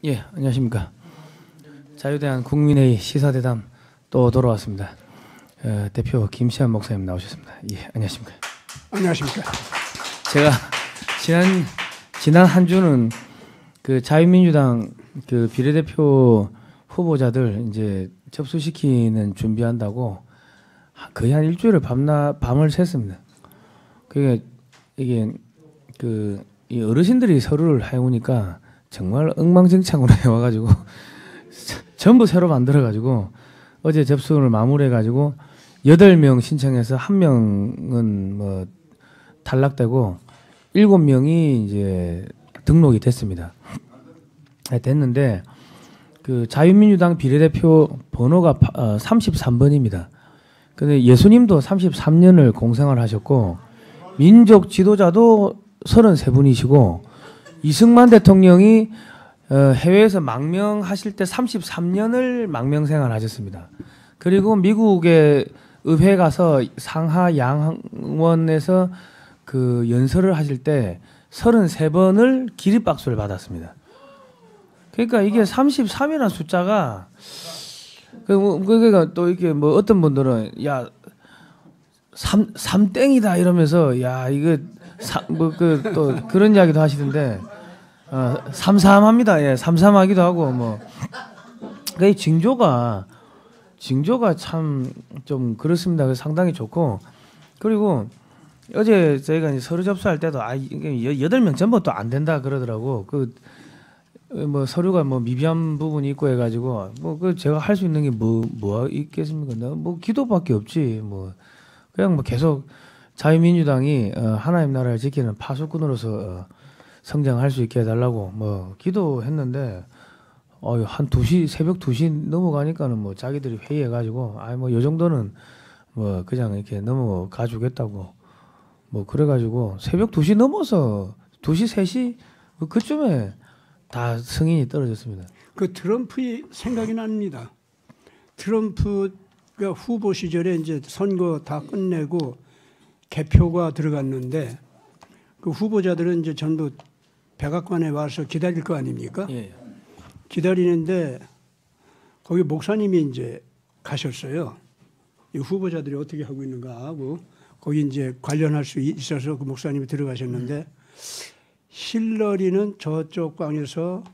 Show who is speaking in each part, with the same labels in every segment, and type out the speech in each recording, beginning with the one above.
Speaker 1: 예, 안녕하십니까. 자유대한 국민회의 시사대담 또 돌아왔습니다. 대표 김시한 목사님 나오셨습니다. 예, 안녕하십니까.
Speaker 2: 안녕하십니까.
Speaker 1: 제가 지난 한 주는 그 자유민주당 그 비례대표 후보자들 이제 접수시키는 준비한다고 거의 한 일주일을 밤을 샜습니다. 그게 이게 그 이 어르신들이 서로를 해오니까 정말 엉망진창으로 해와가지고 전부 새로 만들어가지고 어제 접수를 마무리해가지고 8명 신청해서 1명은 뭐 탈락되고 7명이 이제 등록이 됐습니다. 됐는데 그 자유민주당 비례대표 번호가 33번입니다. 근데 예수님도 33년을 공생을 하셨고 민족 지도자도 33분이시고 이승만 대통령이 해외에서 망명하실 때 33년을 망명생활 하셨습니다. 그리고 미국의 의회 가서 상하 양원에서 그 연설을 하실 때 33번을 기립박수를 받았습니다. 그러니까 이게 33이라는 숫자가 그러니까 또 이렇게 뭐 어떤 분들은 야 3땡이다 이러면서 야 이거 뭐 그 또 그런 이야기도 하시던데 삼삼합니다. 예, 삼삼하기도 하고 뭐 그 징조가 참 좀 그렇습니다. 상당히 좋고 그리고 어제 저희가 이제 서류 접수할 때도 이게 8명 전부 또 안 된다 그러더라고. 그 뭐 서류가 뭐 미비한 부분이 있고 해가지고 뭐 그 제가 할 수 있는 게 뭐 있겠습니까? 뭐 기도밖에 없지 뭐 그냥 뭐 계속 자유민주당이 하나님 나라를 지키는 파수꾼으로서 성장할 수 있게 해달라고 뭐 기도했는데 한 2시 새벽 2시 넘어가니까는 뭐 자기들이 회의해가지고 뭐 요 정도는 뭐 그냥 이렇게 넘어가 주겠다고 뭐 그래가지고 새벽 2시 넘어서 2시 3시 그쯤에 다 승인이 떨어졌습니다.
Speaker 2: 그 트럼프의 생각이 납니다. 트럼프가 후보 시절에 이제 선거 다 끝내고 개표가 들어갔는데 그 후보자들은 이제 전부 백악관에 와서 기다릴 거 아닙니까?
Speaker 1: 예.
Speaker 2: 기다리는데 거기 목사님이 이제 가셨어요. 이 후보자들이 어떻게 하고 있는가 하고 거기 이제 관련할 수 있어서 그 목사님이 들어가셨는데 힐러리는 저쪽 방에서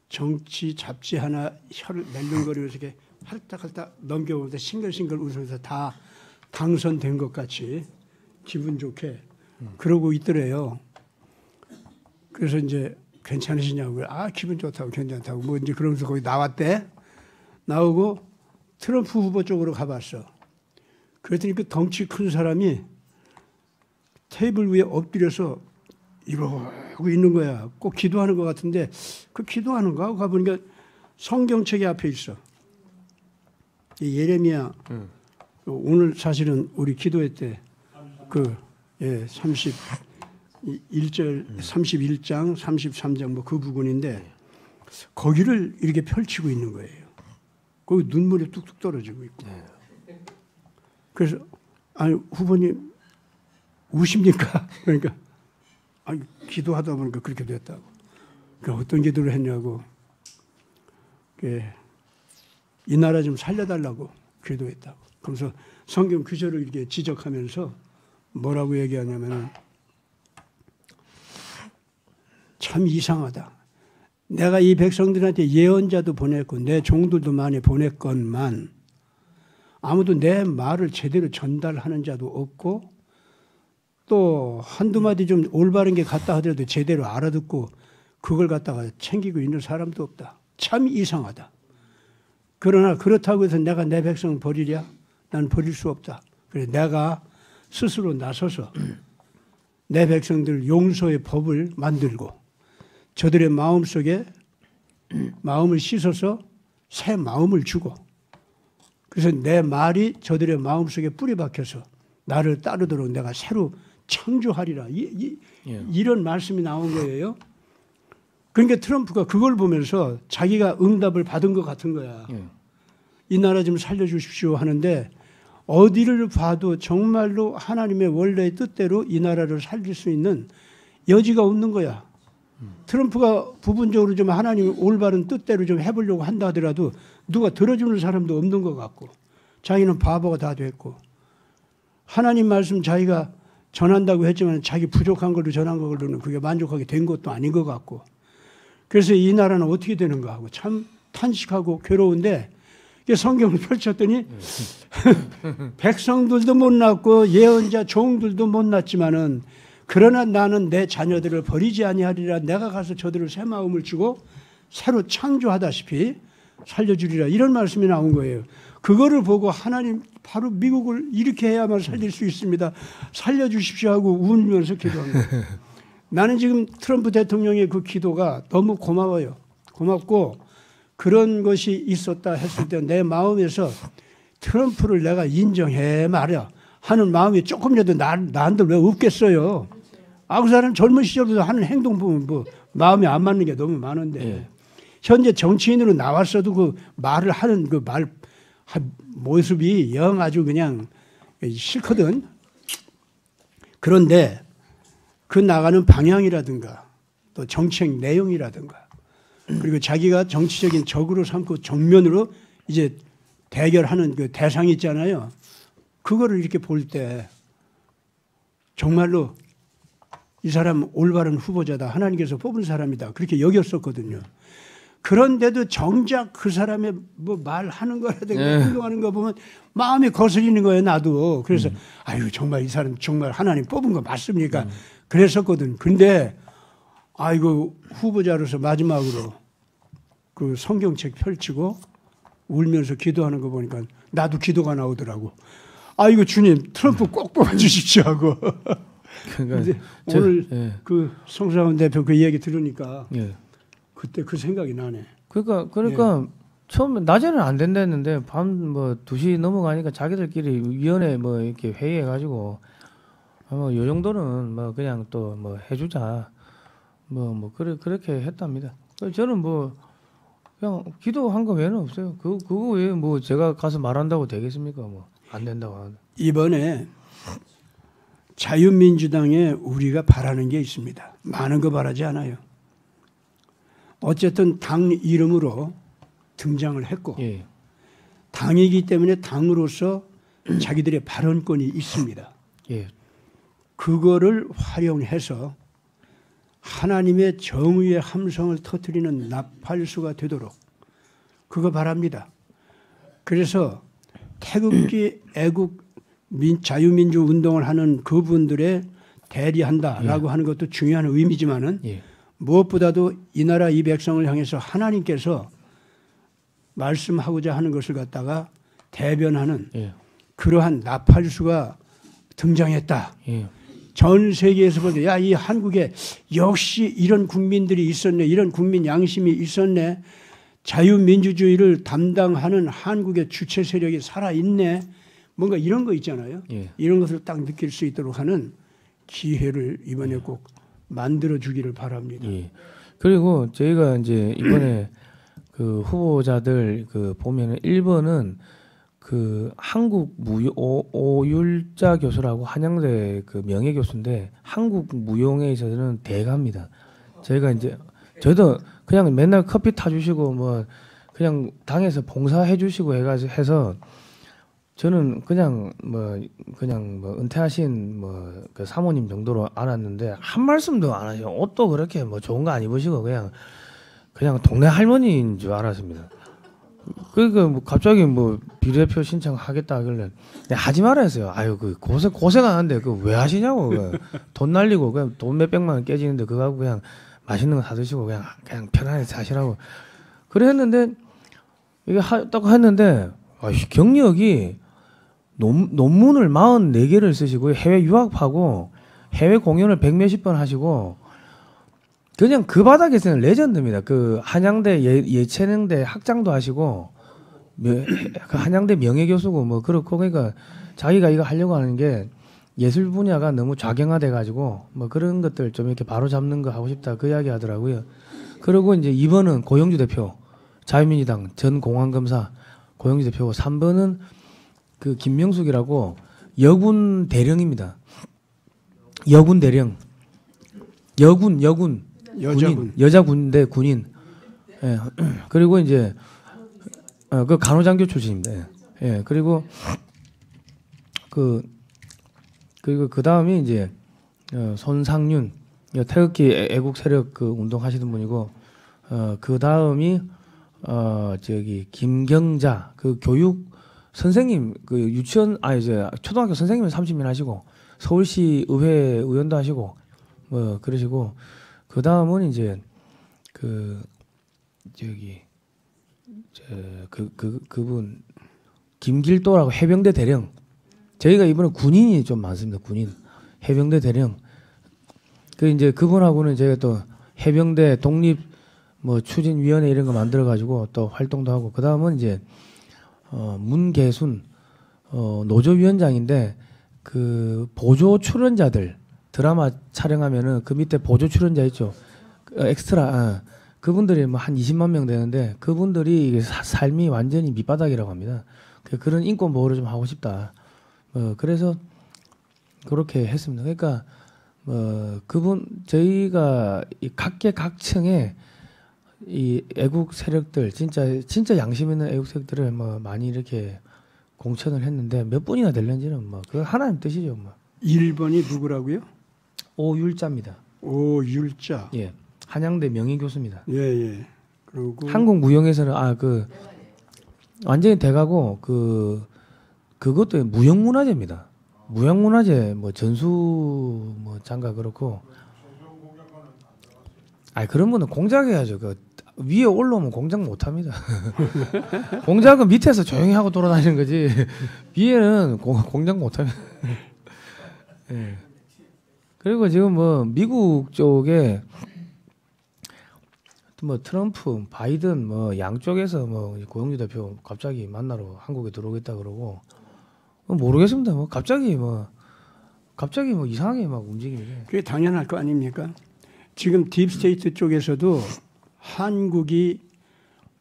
Speaker 2: 정치 잡지 하나 혀를 멜름거리면서 이렇게 할딱할딱 넘겨보면서 싱글싱글 웃으면서 다 당선된 것 같이 기분 좋게 그러고 있더래요. 그래서 이제 괜찮으시냐고 기분 좋다고 괜찮다고 뭐 이제 그러면서 거기 나왔대. 나오고 트럼프 후보 쪽으로 가봤어. 그랬더니 그 덩치 큰 사람이 테이블 위에 엎드려서 이러고 있는 거야. 꼭 기도하는 것 같은데 그 기도하는가 하고 가보니까 성경책이 앞에 있어. 예레미야 오늘 사실은 우리 기도회 때 그 31절 31장 33장 뭐 그 부분인데 거기를 이렇게 펼치고 있는 거예요. 거기 눈물이 뚝뚝 떨어지고 있고. 그래서 후보님 우십니까? 그러니까 기도하다 보니까 그렇게 됐다고. 그러니까 어떤 기도를 했냐고. 이 나라 좀 살려달라고 기도했다고. 그래서 성경 구절을 이렇게 지적하면서 뭐라고 얘기하냐면은 참 이상하다. 내가 이 백성들한테 예언자도 보냈고 내 종들도 많이 보냈건만 아무도 내 말을 제대로 전달하는 자도 없고 또 한두 마디 좀 올바른 게 같다 하더라도 제대로 알아듣고 그걸 갖다가 챙기고 있는 사람도 없다. 참 이상하다. 그러나 그렇다고 해서 내가 내 백성을 버리랴? 난 버릴 수 없다. 그래서 내가 스스로 나서서 내 백성들 용서의 법을 만들고 저들의 마음속에 마음을 씻어서 새 마음을 주고 그래서 내 말이 저들의 마음속에 뿌리 박혀서 나를 따르도록 내가 새로 창조하리라. 이런 말씀이 나온 거예요. 그러니까 트럼프가 그걸 보면서 자기가 응답을 받은 것 같은 거야. 이 나라 좀 살려주십시오 하는데 어디를 봐도 정말로 하나님의 원래의 뜻대로 이 나라를 살릴 수 있는 여지가 없는 거야. 트럼프가 부분적으로 좀 하나님 올바른 뜻대로 좀 해보려고 한다 하더라도 누가 들어주는 사람도 없는 것 같고 자기는 바보가 다 됐고 하나님 말씀 자기가 전한다고 했지만 자기 부족한 걸로 전한 걸로는 그게 만족하게 된 것도 아닌 것 같고 그래서 이 나라는 어떻게 되는가 하고 참 탄식하고 괴로운데 성경을 펼쳤더니 백성들도 못 낳고 예언자 종들도 못 낳지만은 그러나 나는 내 자녀들을 버리지 아니하리라 내가 가서 저들을 새 마음을 주고 새로 창조하다시피 살려주리라 이런 말씀이 나온 거예요. 그거를 보고 하나님 바로 미국을 이렇게 해야만 살릴 수 있습니다. 살려주십시오 하고 울면서 기도한 거예요. 나는 지금 트럼프 대통령의 그 기도가 너무 고마워요. 고맙고 그런 것이 있었다 했을 때 내 마음에서 트럼프를 내가 인정해 말이야 하는 마음이 조금이라도 나한테 왜 없겠어요. 그 사람 젊은 시절부터 하는 행동 보면 뭐 마음이 안 맞는 게 너무 많은데 현재 정치인으로 나왔어도 그 말을 하는 그 말 모습이 영 아주 그냥 싫거든. 그런데 그 나가는 방향이라든가 또 정책 내용이라든가 그리고 자기가 정치적인 적으로 삼고 정면으로 이제 대결하는 그 대상이 있잖아요. 그거를 이렇게 볼 때 정말로 이 사람 올바른 후보자다. 하나님께서 뽑은 사람이다. 그렇게 여겼었거든요. 그런데도 정작 그 사람의 뭐 말하는 거라든가 행동하는 거 보면 마음이 거슬리는 거예요. 나도. 그래서 아유 정말 이 사람 정말 하나님 뽑은 거 맞습니까? 그랬었거든. 근데 아이고 후보자로서 마지막으로 그 성경책 펼치고 울면서 기도하는 거 보니까 나도 기도가 나오더라고. 아이고 주님 트럼프 꼭 뽑아주십시오 하고. 그러니까 오늘 그 송사원 대표 그 이야기 들으니까 그때 그 생각이 나네.
Speaker 1: 그러니까 처음에 낮에는 안 된다 했는데 밤 뭐 2시 넘어가니까 자기들끼리 위원회 뭐 이렇게 회의해 가지고 요 정도는 뭐 그냥 또 뭐 해주자 그렇게 했답니다. 저는 뭐 그냥 기도한 거 외에는 없어요. 그거 외에 뭐 제가 가서 말한다고 되겠습니까? 뭐 안 된다고 하는데.
Speaker 2: 이번에 자유민주당에 우리가 바라는 게 있습니다. 많은 거 바라지 않아요. 어쨌든 당 이름으로 등장을 했고 당이기 때문에 당으로서 자기들의 발언권이 있습니다. 그거를 활용해서 하나님의 정의의 함성을 터뜨리는 나팔수가 되도록 그거 바랍니다. 그래서 태극기 애국 자유민주 운동을 하는 그분들의 대리한다라고 하는 것도 중요한 의미지만은 무엇보다도 이 나라 이 백성을 향해서 하나님께서 말씀하고자 하는 것을 갖다가 대변하는 그러한 나팔수가 등장했다. 전 세계에서 볼 때 야, 이 한국에 역시 이런 국민들이 있었네. 이런 국민 양심이 있었네. 자유민주주의를 담당하는 한국의 주체 세력이 살아있네. 뭔가 이런 거 있잖아요. 이런 것을 딱 느낄 수 있도록 하는 기회를 이번에 꼭 만들어 주기를 바랍니다.
Speaker 1: 그리고 저희가 이제 이번에 그 후보자들 그 보면은 1번은 그 한국 오율자 교수라고 한양대 그 명예 교수인데 한국 무용에 있어서는 대가입니다. 저희가 이제 저도 그냥 맨날 커피 타주시고 뭐 그냥 당에서 봉사해 주시고 해서 저는 그냥 뭐 은퇴하신 뭐 그 사모님 정도로 알았는데 한 말씀도 안 하시고 옷도 그렇게 뭐 좋은 거 안 입으시고 그냥 동네 할머니인 줄 알았습니다. 그러니까 뭐 갑자기 뭐 비례표 신청하겠다 하길래 하지 말아 했어요. 아유 그 고생하는데 그 왜 하시냐고 돈 날리고 그냥 돈 몇백만 원 깨지는데 그거 하고 그냥 맛있는 거 사드시고 그냥 편안하게 사시라고 그래 했는데 이게 딱 했는데 경력이 논문을 44개를 쓰시고 해외 유학하고 해외 공연을 100몇십 번 하시고 그냥 그 바닥에서는 레전드입니다. 그 한양대 예체능대 학장도 하시고 그 한양대 명예교수고 뭐 그렇고 그러니까 자기가 이거 하려고 하는 게 예술 분야가 너무 좌경화돼 가지고 뭐 그런 것들 좀 이렇게 바로 잡는 거 하고 싶다 그 이야기 하더라고요. 그리고 이제 2번은 고영주 대표 자유민주당 전 공안검사 고영주 대표고 3번은 그 김명숙이라고 여군 대령입니다. 여군 대령. 여군
Speaker 2: 여자군.
Speaker 1: 여자군대 군인. 예. 그리고 이제 그 간호장교 출신입니다. 예. 예. 그리고 그 다음이 이제 손상윤 태극기 애국 세력 그 운동하시는 분이고 그 다음이 저기 김경자 그 교육 선생님 그 유치원 이제 초등학교 선생님 30년 하시고 서울시 의회 의원도 하시고 뭐 그러시고 그 다음은 이제 그 저기 그분 김길도라고 해병대 대령 저희가 이번에 군인이 좀 많습니다. 군인 해병대 대령 그 이제 그분하고는 저희가 또 해병대 독립 뭐 추진위원회 이런 거 만들어 가지고 또 활동도 하고 그 다음은 이제 문계순 노조위원장인데 그 보조 출연자들 드라마 촬영하면은 그 밑에 보조 출연자 있죠. 엑스트라 그분들이 뭐 한 20만 명 되는데 그분들이 이게 삶이 완전히 밑바닥이라고 합니다. 그런 인권 보호를 좀 하고 싶다. 그래서 그렇게 했습니다. 그러니까 저희가 이 각계각층의 이 애국 세력들 진짜 양심 있는 애국 세력들을 뭐 많이 이렇게 공천을 했는데 몇 분이나 될는지는 뭐 그 하나님 뜻이죠. 뭐
Speaker 2: 1번이 누구라고요?
Speaker 1: 오율자입니다.
Speaker 2: 오율자.
Speaker 1: 예, 한양대 명예교수입니다.
Speaker 2: 예. 그리고
Speaker 1: 한국 무용에서는 그 완전히 대가고 그것도 무형문화재입니다. 무형문화재 뭐 전수 뭐 장가 그렇고. 그런 분은 공작해야죠. 그 위에 올라오면 공작 못합니다. 공작은 밑에서 조용히 하고 돌아다니는 거지. 위에는 공작 못합니다. 예. 그리고 지금 뭐 미국 쪽에 뭐 트럼프, 바이든 뭐 양쪽에서 뭐 고용주 대표 갑자기 만나러 한국에 들어오겠다 그러고 모르겠습니다. 뭐 갑자기 이상하게 막 움직이는데.
Speaker 2: 그게 당연할 거 아닙니까? 지금 딥스테이트 쪽에서도 한국이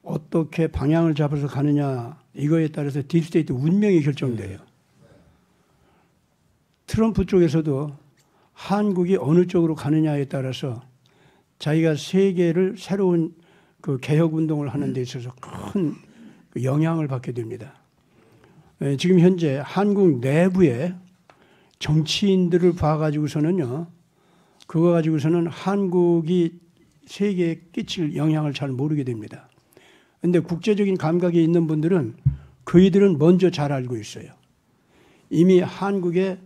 Speaker 2: 어떻게 방향을 잡아서 가느냐 이거에 따라서 딥스테이트 운명이 결정돼요. 트럼프 쪽에서도 한국이 어느 쪽으로 가느냐에 따라서 자기가 세계를 새로운 그 개혁 운동을 하는 데 있어서 큰 영향을 받게 됩니다. 지금 현재 한국 내부에 정치인들을 봐가지고서는요. 그거 가지고서는 한국이 세계에 끼칠 영향을 잘 모르게 됩니다. 그런데 국제적인 감각이 있는 분들은 그이들은 먼저 잘 알고 있어요. 이미 한국의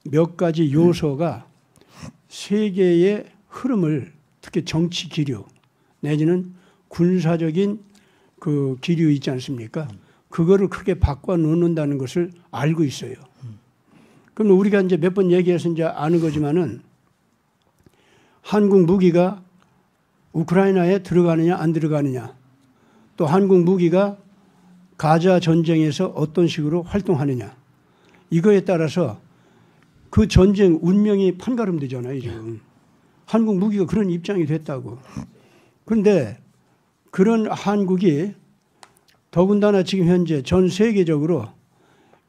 Speaker 2: 몇 가지 요소가 세계의 흐름을 특히 정치 기류 내지는 군사적인 그 기류 있지 않습니까? 그거를 크게 바꿔 놓는다는 것을 알고 있어요. 그럼 우리가 이제 몇 번 얘기해서 이제 아는 거지만은 한국 무기가 우크라이나에 들어가느냐 안 들어가느냐 또 한국 무기가 가자 전쟁에서 어떤 식으로 활동하느냐 이거에 따라서 그 전쟁 운명이 판가름되잖아요. 지금 한국 무기가 그런 입장이 됐다고. 그런데 그런 한국이 더군다나 지금 현재 전 세계적으로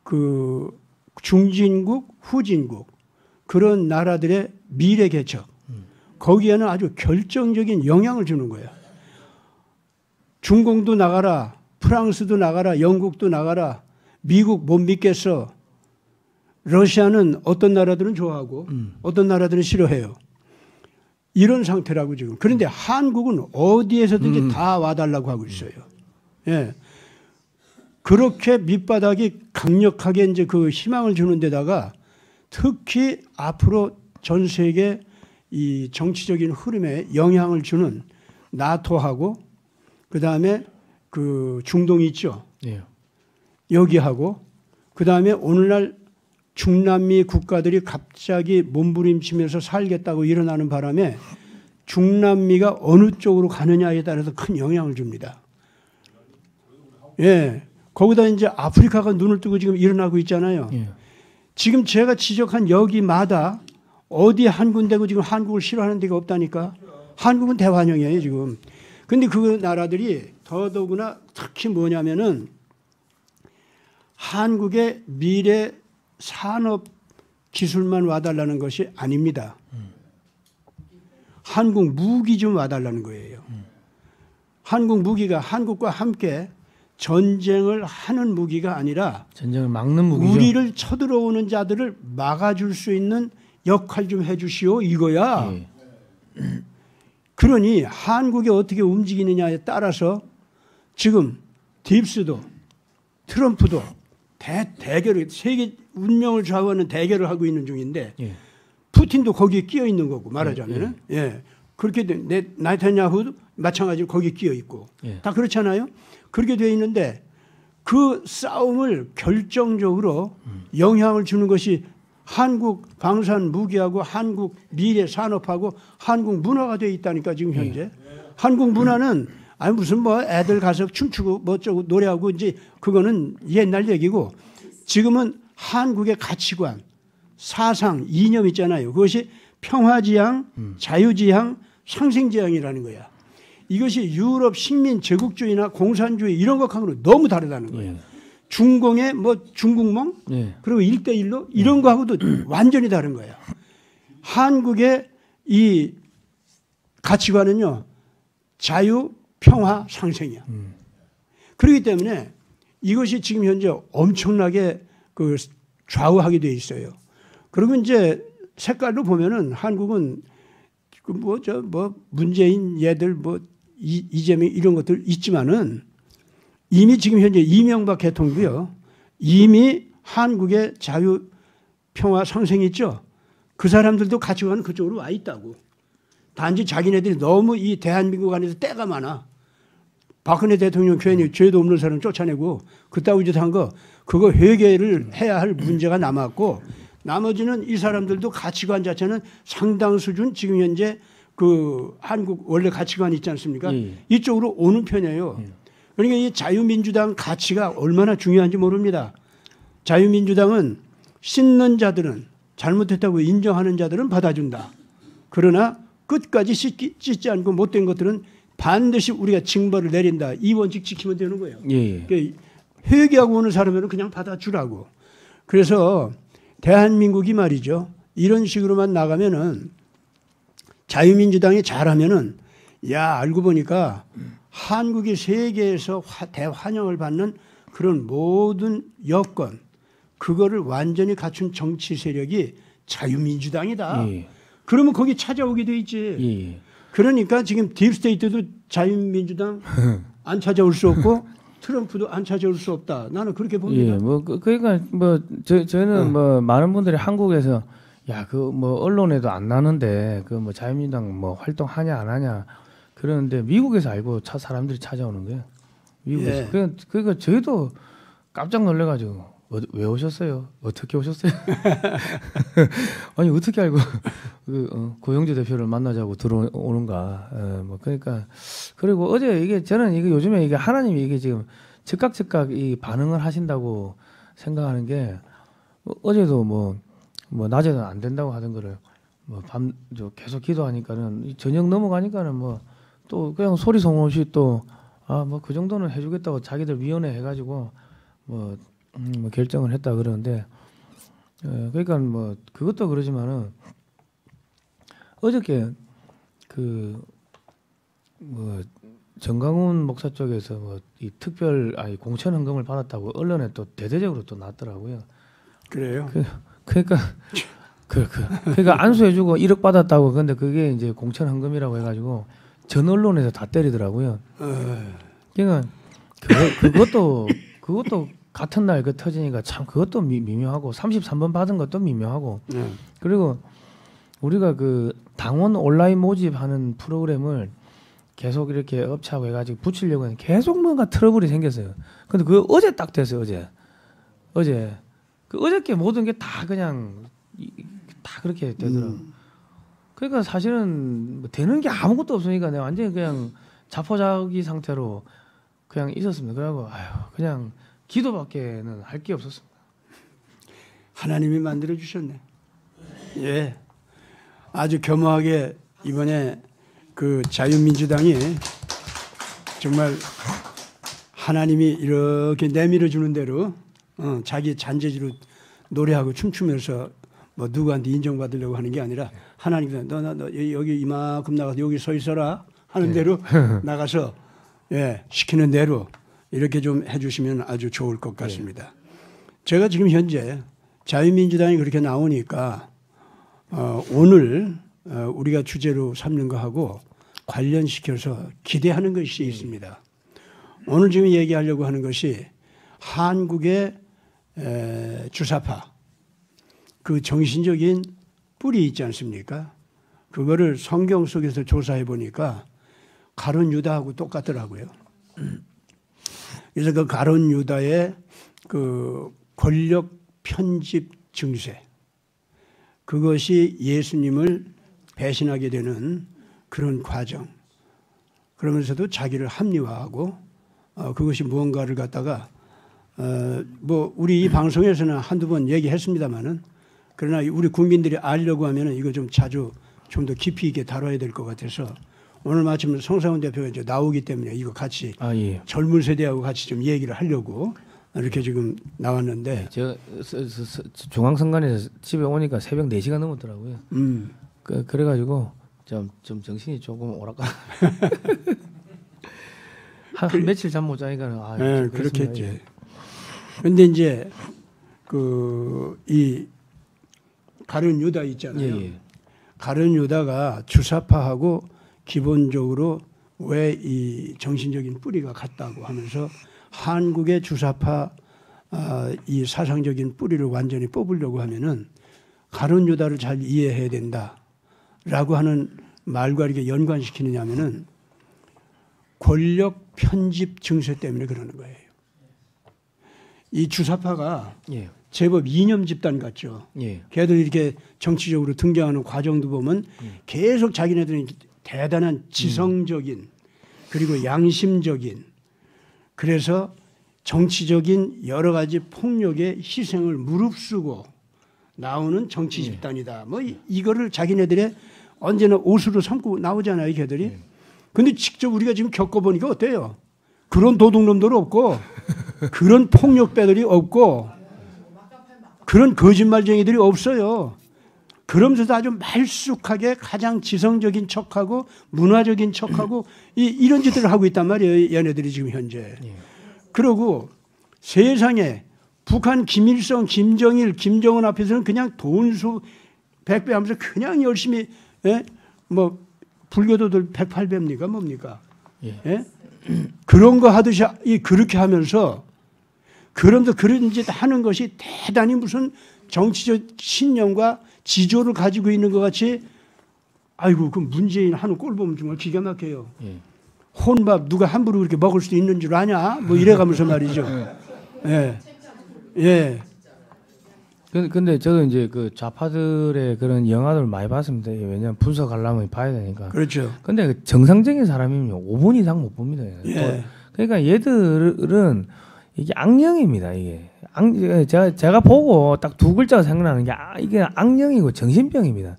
Speaker 2: 그 중진국, 후진국 그런 나라들의 미래 개척 거기에는 아주 결정적인 영향을 주는 거예요. 중공도 나가라, 프랑스도 나가라, 영국도 나가라, 미국 못 믿겠어. 러시아는 어떤 나라들은 좋아하고 어떤 나라들은 싫어해요. 이런 상태라고 지금. 그런데 한국은 어디에서든지 다 와달라고 하고 있어요. 예. 그렇게 밑바닥이 강력하게 이제 그 희망을 주는 데다가 특히 앞으로 전 세계 이 정치적인 흐름에 영향을 주는 나토하고 그 다음에 그 중동이 있죠.
Speaker 1: 예.
Speaker 2: 여기하고 그 다음에 오늘날 중남미 국가들이 갑자기 몸부림치면서 살겠다고 일어나는 바람에 중남미가 어느 쪽으로 가느냐에 따라서 큰 영향을 줍니다. 예. 거기다 이제 아프리카가 눈을 뜨고 지금 일어나고 있잖아요.
Speaker 1: 예.
Speaker 2: 지금 제가 지적한 여기마다 어디 한 군데고 지금 한국을 싫어하는 데가 없다니까. 한국은 대환영이에요, 지금. 근데 그 나라들이 더더구나 특히 뭐냐면은 한국의 미래 산업 기술만 와달라는 것이 아닙니다. 한국 무기 좀 와달라는 거예요. 한국 무기가 한국과 함께 전쟁을 하는 무기가 아니라
Speaker 1: 전쟁을 막는 무기죠.
Speaker 2: 우리를 쳐들어오는 자들을 막아줄 수 있는 역할 좀 해주시오 이거야.
Speaker 1: 예.
Speaker 2: 그러니 한국이 어떻게 움직이느냐에 따라서 지금 딥스도 트럼프도 대결을 세계 운명을 좌우하는 대결을 하고 있는 중인데
Speaker 1: 예.
Speaker 2: 푸틴도 거기에 끼어 있는 거고 말하자면은 예. 그렇게 나타냐후도 마찬가지로 거기에 끼어 있고
Speaker 1: 예.
Speaker 2: 다 그렇잖아요. 그렇게 되어 있는데 그 싸움을 결정적으로 영향을 주는 것이 한국 방산 무기하고 한국 미래 산업하고 한국 문화가 되어 있다니까 지금 현재. 한국 문화는 아니 무슨 뭐 애들 가서 춤추고 뭐 어쩌고 노래하고 이제 그거는 옛날 얘기고 지금은 한국의 가치관, 사상, 이념 있잖아요. 그것이 평화지향, 자유지향, 상생지향이라는 거야. 이것이 유럽 식민 제국주의나 공산주의 이런 것하고는 너무 다르다는 거예요.
Speaker 1: 예.
Speaker 2: 중공의 뭐 중국몽
Speaker 1: 예.
Speaker 2: 그리고 1대1로 이런 거하고도 완전히 다른 거예요. 한국의 이 가치관은요. 자유, 평화, 상생이야. 그렇기 때문에 이것이 지금 현재 엄청나게 그 좌우하게 돼 있어요. 그리고 이제 색깔로 보면은 한국은 그 뭐 문재인 얘들 뭐 이재명 이런 것들 있지만은 이미 지금 현재 이명박 대통령도요. 이미 한국의 자유, 평화, 상생이 있죠. 그 사람들도 가치관은 그쪽으로 와 있다고. 단지 자기네들이 너무 이 대한민국 안에서 때가 많아. 박근혜 대통령 괜히 죄도 없는 사람 쫓아내고 그따위 짓 한 거 그거 회개를 해야 할 문제가 남았고 나머지는 이 사람들도 가치관 자체는 상당 수준 지금 현재 그 한국 원래 가치관이 있지 않습니까? 이쪽으로 오는 편이에요. 그러니까 이 자유민주당 가치가 얼마나 중요한지 모릅니다. 자유민주당은 씻는 자들은 잘못했다고 인정하는 자들은 받아준다. 그러나 끝까지 씻지 않고 못된 것들은 반드시 우리가 징벌을 내린다. 이 원칙 지키면 되는 거예요.
Speaker 1: 예.
Speaker 2: 그러니까 회개하고 오는 사람은 그냥 받아주라고. 그래서 대한민국이 말이죠. 이런 식으로만 나가면은 자유민주당이 잘하면은 야 알고 보니까 한국이 세계에서 대환영을 받는 그런 모든 여건 그거를 완전히 갖춘 정치 세력이 자유민주당이다.
Speaker 1: 예.
Speaker 2: 그러면 거기 찾아오게 돼 있지.
Speaker 1: 예.
Speaker 2: 그러니까 지금 딥스테이트도 자유민주당 안 찾아올 수 없고 트럼프도 안 찾아올 수 없다. 나는 그렇게 봅니다.
Speaker 1: 예. 뭐 그러니까 뭐 저희는 뭐 많은 분들이 한국에서 야 그 뭐 언론에도 안 나는데 그 뭐 자유민주당 뭐 활동하냐 안 하냐 그러는데 미국에서 알고 사람들이 찾아오는 거예요. 미국에서.
Speaker 2: 예.
Speaker 1: 그러니까 저희도 깜짝 놀래가지고 왜 오셨어요? 어떻게 오셨어요? 아니 어떻게 알고 고영재 대표를 만나자고 들어오는가? 뭐 그러니까 그리고 어제 이게 저는 이게 요즘에 이게 하나님이 이게 지금 즉각 이 반응을 하신다고 생각하는 게 어제도 뭐 낮에는 안 된다고 하던 거를 뭐 밤 계속 기도하니까는 저녁 넘어가니까는 뭐 또 그냥 소리 소문 없이 또 뭐 그 정도는 해주겠다고 자기들 위원회 해가지고 뭐 결정을 했다 그러는데 그러니까 뭐 그것도 그러지만은 어저께 그 뭐 정강훈 목사 쪽에서 뭐 이 특별 공천 헌금을 받았다고 언론에 또 대대적으로 또 났더라고요.
Speaker 2: 그래요?
Speaker 1: 그러니까 안수해주고 1억 받았다고 근데 그게 이제 공천 헌금이라고 해가지고 전 언론에서 다 때리더라고요. 그러니까 그것도 같은 날 그 터지니까 참 그것도 미묘하고 33번 받은 것도 미묘하고 그리고 우리가 그 당원 온라인 모집하는 프로그램을 계속 이렇게 업체하고 해가지고 붙이려고 했는데 계속 뭔가 트러블이 생겼어요. 근데 그거 어제 딱 됐어요. 어제 그 어저께 모든 게 다 그냥 다 그렇게 되더라고. 그러니까 사실은 뭐 되는 게 아무것도 없으니까 내가 완전히 그냥 자포자기 상태로 그냥 있었습니다. 그러고 그냥 기도밖에는 할 게 없었습니다.
Speaker 2: 하나님이 만들어 주셨네. 예, 아주 겸허하게 이번에 그 자유민주당이 정말 하나님이 이렇게 내밀어 주는 대로 자기 잔재주로 노래하고 춤추면서 뭐 누구한테 인정받으려고 하는 게 아니라 하나님께서 너 여기 이만큼 나가서 여기 서 있어라 하는 대로 나가서 예, 시키는 대로 이렇게 좀 해주시면 아주 좋을 것 같습니다. 제가 지금 현재 자유민주당이 그렇게 나오니까 오늘 우리가 주제로 삼는 거하고 관련시켜서 기대하는 것이 있습니다. 오늘 지금 얘기하려고 하는 것이 한국의 주사파 그 정신적인 뿌리 있지 않습니까? 그거를 성경 속에서 조사해 보니까 가룟 유다하고 똑같더라고요. 그래서 그 가룟 유다의 그 권력 편집 증세 그것이 예수님을 배신하게 되는 그런 과정. 그러면서도 자기를 합리화하고 그것이 무언가를 갖다가 뭐 우리 이 방송에서는 한두 번 얘기했습니다마는 그러나 우리 국민들이 알려고 하면은 이거 좀 자주 좀 더 깊이 있게 다뤄야 될 것 같아서 오늘 마침 성상훈 대표가 이제 나오기 때문에 이거 같이
Speaker 1: 예.
Speaker 2: 젊은 세대하고 같이 좀 얘기를 하려고 이렇게 지금 나왔는데
Speaker 1: 제가 중앙선관에서 집에 오니까 새벽 4시가 넘었더라고요. 그래가지고 좀 정신이 조금 오락가. 한 며칠 잠 못 자니까
Speaker 2: 네, 그렇겠지. 그런데 이제 이 가룟 유다 있잖아요.
Speaker 1: 예.
Speaker 2: 가룟 유다가 주사파하고 기본적으로 왜 이 정신적인 뿌리가 같다고 하면서 한국의 주사파 이 사상적인 뿌리를 완전히 뽑으려고 하면은 가룟 유다를 잘 이해해야 된다라고 하는 말과 이렇게 연관시키느냐면은 권력 편집 증세 때문에 그러는 거예요. 이 주사파가
Speaker 1: 예.
Speaker 2: 제법 이념 집단 같죠.
Speaker 1: 예.
Speaker 2: 걔들 이렇게 정치적으로 등장하는 과정도 보면 계속 자기네들은 대단한 지성적인 그리고 양심적인 그래서 정치적인 여러 가지 폭력의 희생을 무릅쓰고 나오는 정치 집단이다. 뭐 이거를 자기네들의 언제나 옷으로 삼고 나오잖아요, 걔들이. 근데 직접 우리가 지금 겪어보니까 어때요? 그런 도둑놈들 없고 그런 폭력배들이 없고 그런 거짓말쟁이들이 없어요. 그러면서도 아주 말쑥하게 가장 지성적인 척하고 문화적인 척하고 이런 짓들을 하고 있단 말이에요. 얘네들이 지금 현재. 그러고 세상에 북한 김일성, 김정일, 김정은 앞에서는 그냥 돈수 100배 하면서 그냥 열심히 뭐 불교도들 108배입니까? 뭡니까? 예? 그런 거 하듯이 그렇게 하면서 그러면서 그런 짓 하는 것이 대단히 무슨 정치적 신념과 지조를 가지고 있는 것 같이 아이고 그 문재인 하는 꼴 보면 정말 기가 막혀요. 혼밥 누가 함부로 그렇게 먹을 수 있는 줄 아냐? 뭐 이래가면서 말이죠. 예. 예.
Speaker 1: 근데 저도 이제 그 좌파들의 그런 영화들을 많이 봤습니다. 왜냐하면 분석하려면 봐야 되니까.
Speaker 2: 그렇죠.
Speaker 1: 근데 그 정상적인 사람이면 5분 이상 못 봅니다.
Speaker 2: 예.
Speaker 1: 그러니까 얘들은 이게 악령입니다. 이게 제가 보고 딱 두 글자가 생각나는 게 이게 악령이고 정신병입니다.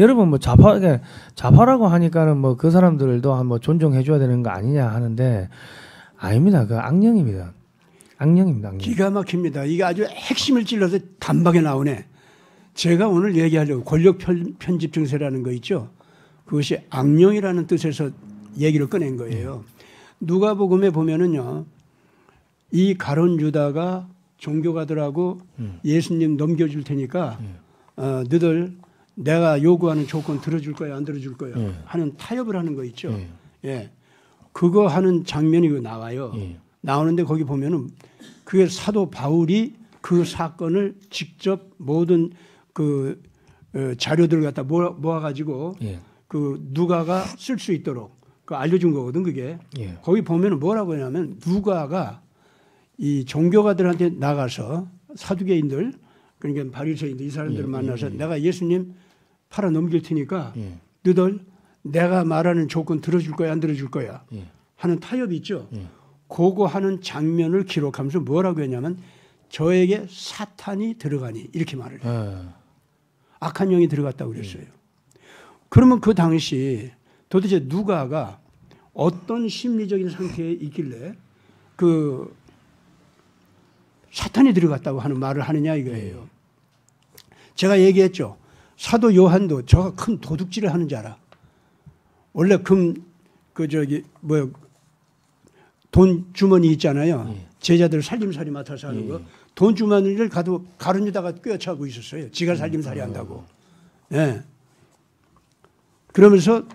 Speaker 1: 여러분 뭐 좌파라고 하니까는 뭐 그 사람들도 뭐 존중해줘야 되는 거 아니냐 하는데 아닙니다. 그 악령입니다. 악령입니다. 악령.
Speaker 2: 기가 막힙니다. 이게 아주 핵심을 찔러서 단박에 나오네. 제가 오늘 얘기하려고 권력 편집 증세라는 거 있죠. 그것이 악령이라는 뜻에서 얘기를 꺼낸 거예요. 누가복음에 보면은요. 이 가룟 유다가 종교가들하고 예수님 넘겨줄 테니까 너들 내가 요구하는 조건 들어줄 거야 안 들어줄 거야 하는 타협을 하는 거 있죠. 예, 그거 하는 장면이 나와요. 나오는데 거기 보면은 그게 사도 바울이 그 사건을 직접 모든 그 자료들을 갖다 모아가지고 그 누가가 쓸 수 있도록 그 알려준 거거든 그게. 거기 보면은 뭐라고 하냐면 누가가 이 종교가들한테 나가서 사두개인들 그러니까 바리새인들 이 사람들을 만나서 내가 예수님 팔아 넘길 테니까 너들 내가 말하는 조건 들어줄 거야 안 들어줄 거야 하는 타협이 있죠. 그거 하는 장면을 기록하면서 뭐라고 했냐면 저에게 사탄이 들어가니 이렇게 말을 해요. 악한 영이 들어갔다고 그랬어요. 그러면 그 당시 도대체 누가가 어떤 심리적인 상태에 있길래 그 사탄이 들어갔다고 하는 말을 하느냐 이거예요. 제가 얘기했죠. 사도 요한도 저가 큰 도둑질을 하는 줄 알아. 원래 돈 주머니 있잖아요.
Speaker 1: 예.
Speaker 2: 제자들 살림살이 맡아서 하는 거. 돈 주머니를 가룟 유다가 꿰차고 있었어요. 지가 살림살이 한다고. 예. 그러면서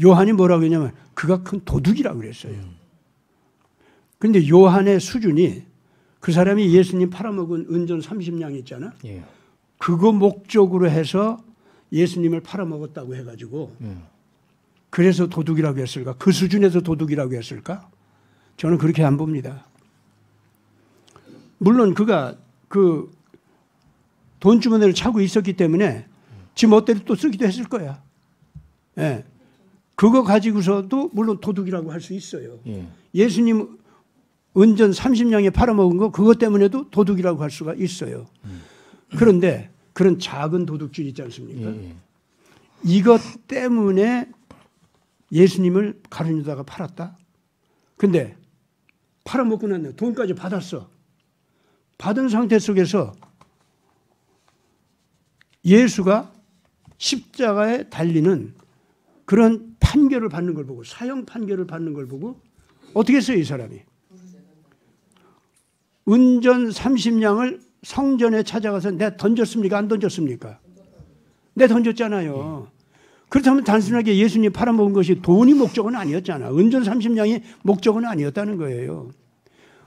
Speaker 2: 요한이 뭐라고 했냐면 그가 큰 도둑이라고 그랬어요. 그런데 요한의 수준이 그 사람이 예수님 팔아먹은 은전 30냥 있잖아.
Speaker 1: 예.
Speaker 2: 그거 목적으로 해서 예수님을 팔아먹었다고 해가지고 그래서 도둑이라고 했을까? 그 수준에서 도둑이라고 했을까? 저는 그렇게 안 봅니다. 물론 그가 그 돈 주머니를 차고 있었기 때문에 지 멋대로 또 쓰기도 했을 거야. 예. 그거 가지고서도 물론 도둑이라고 할 수 있어요.
Speaker 1: 예.
Speaker 2: 예수님 은전 30냥에 팔아먹은 거 그것 때문에도 도둑이라고 할 수가 있어요. 그런데 그런 작은 도둑질 있지 않습니까?
Speaker 1: 예.
Speaker 2: 이것 때문에 예수님을 가룟 유다가 팔았다. 근데 팔아먹고 났네. 돈까지 받았어. 받은 상태 속에서 예수가 십자가에 달리는 그런 판결을 받는 걸 보고 사형 판결을 받는 걸 보고 어떻게 했어요 이 사람이? 은전 30냥을 성전에 찾아가서 내가 던졌습니까? 안 던졌습니까? 내가 던졌잖아요. 그렇다면 단순하게 예수님 팔아먹은 것이 돈이 목적은 아니었잖아. 은전 30냥이 목적은 아니었다는 거예요.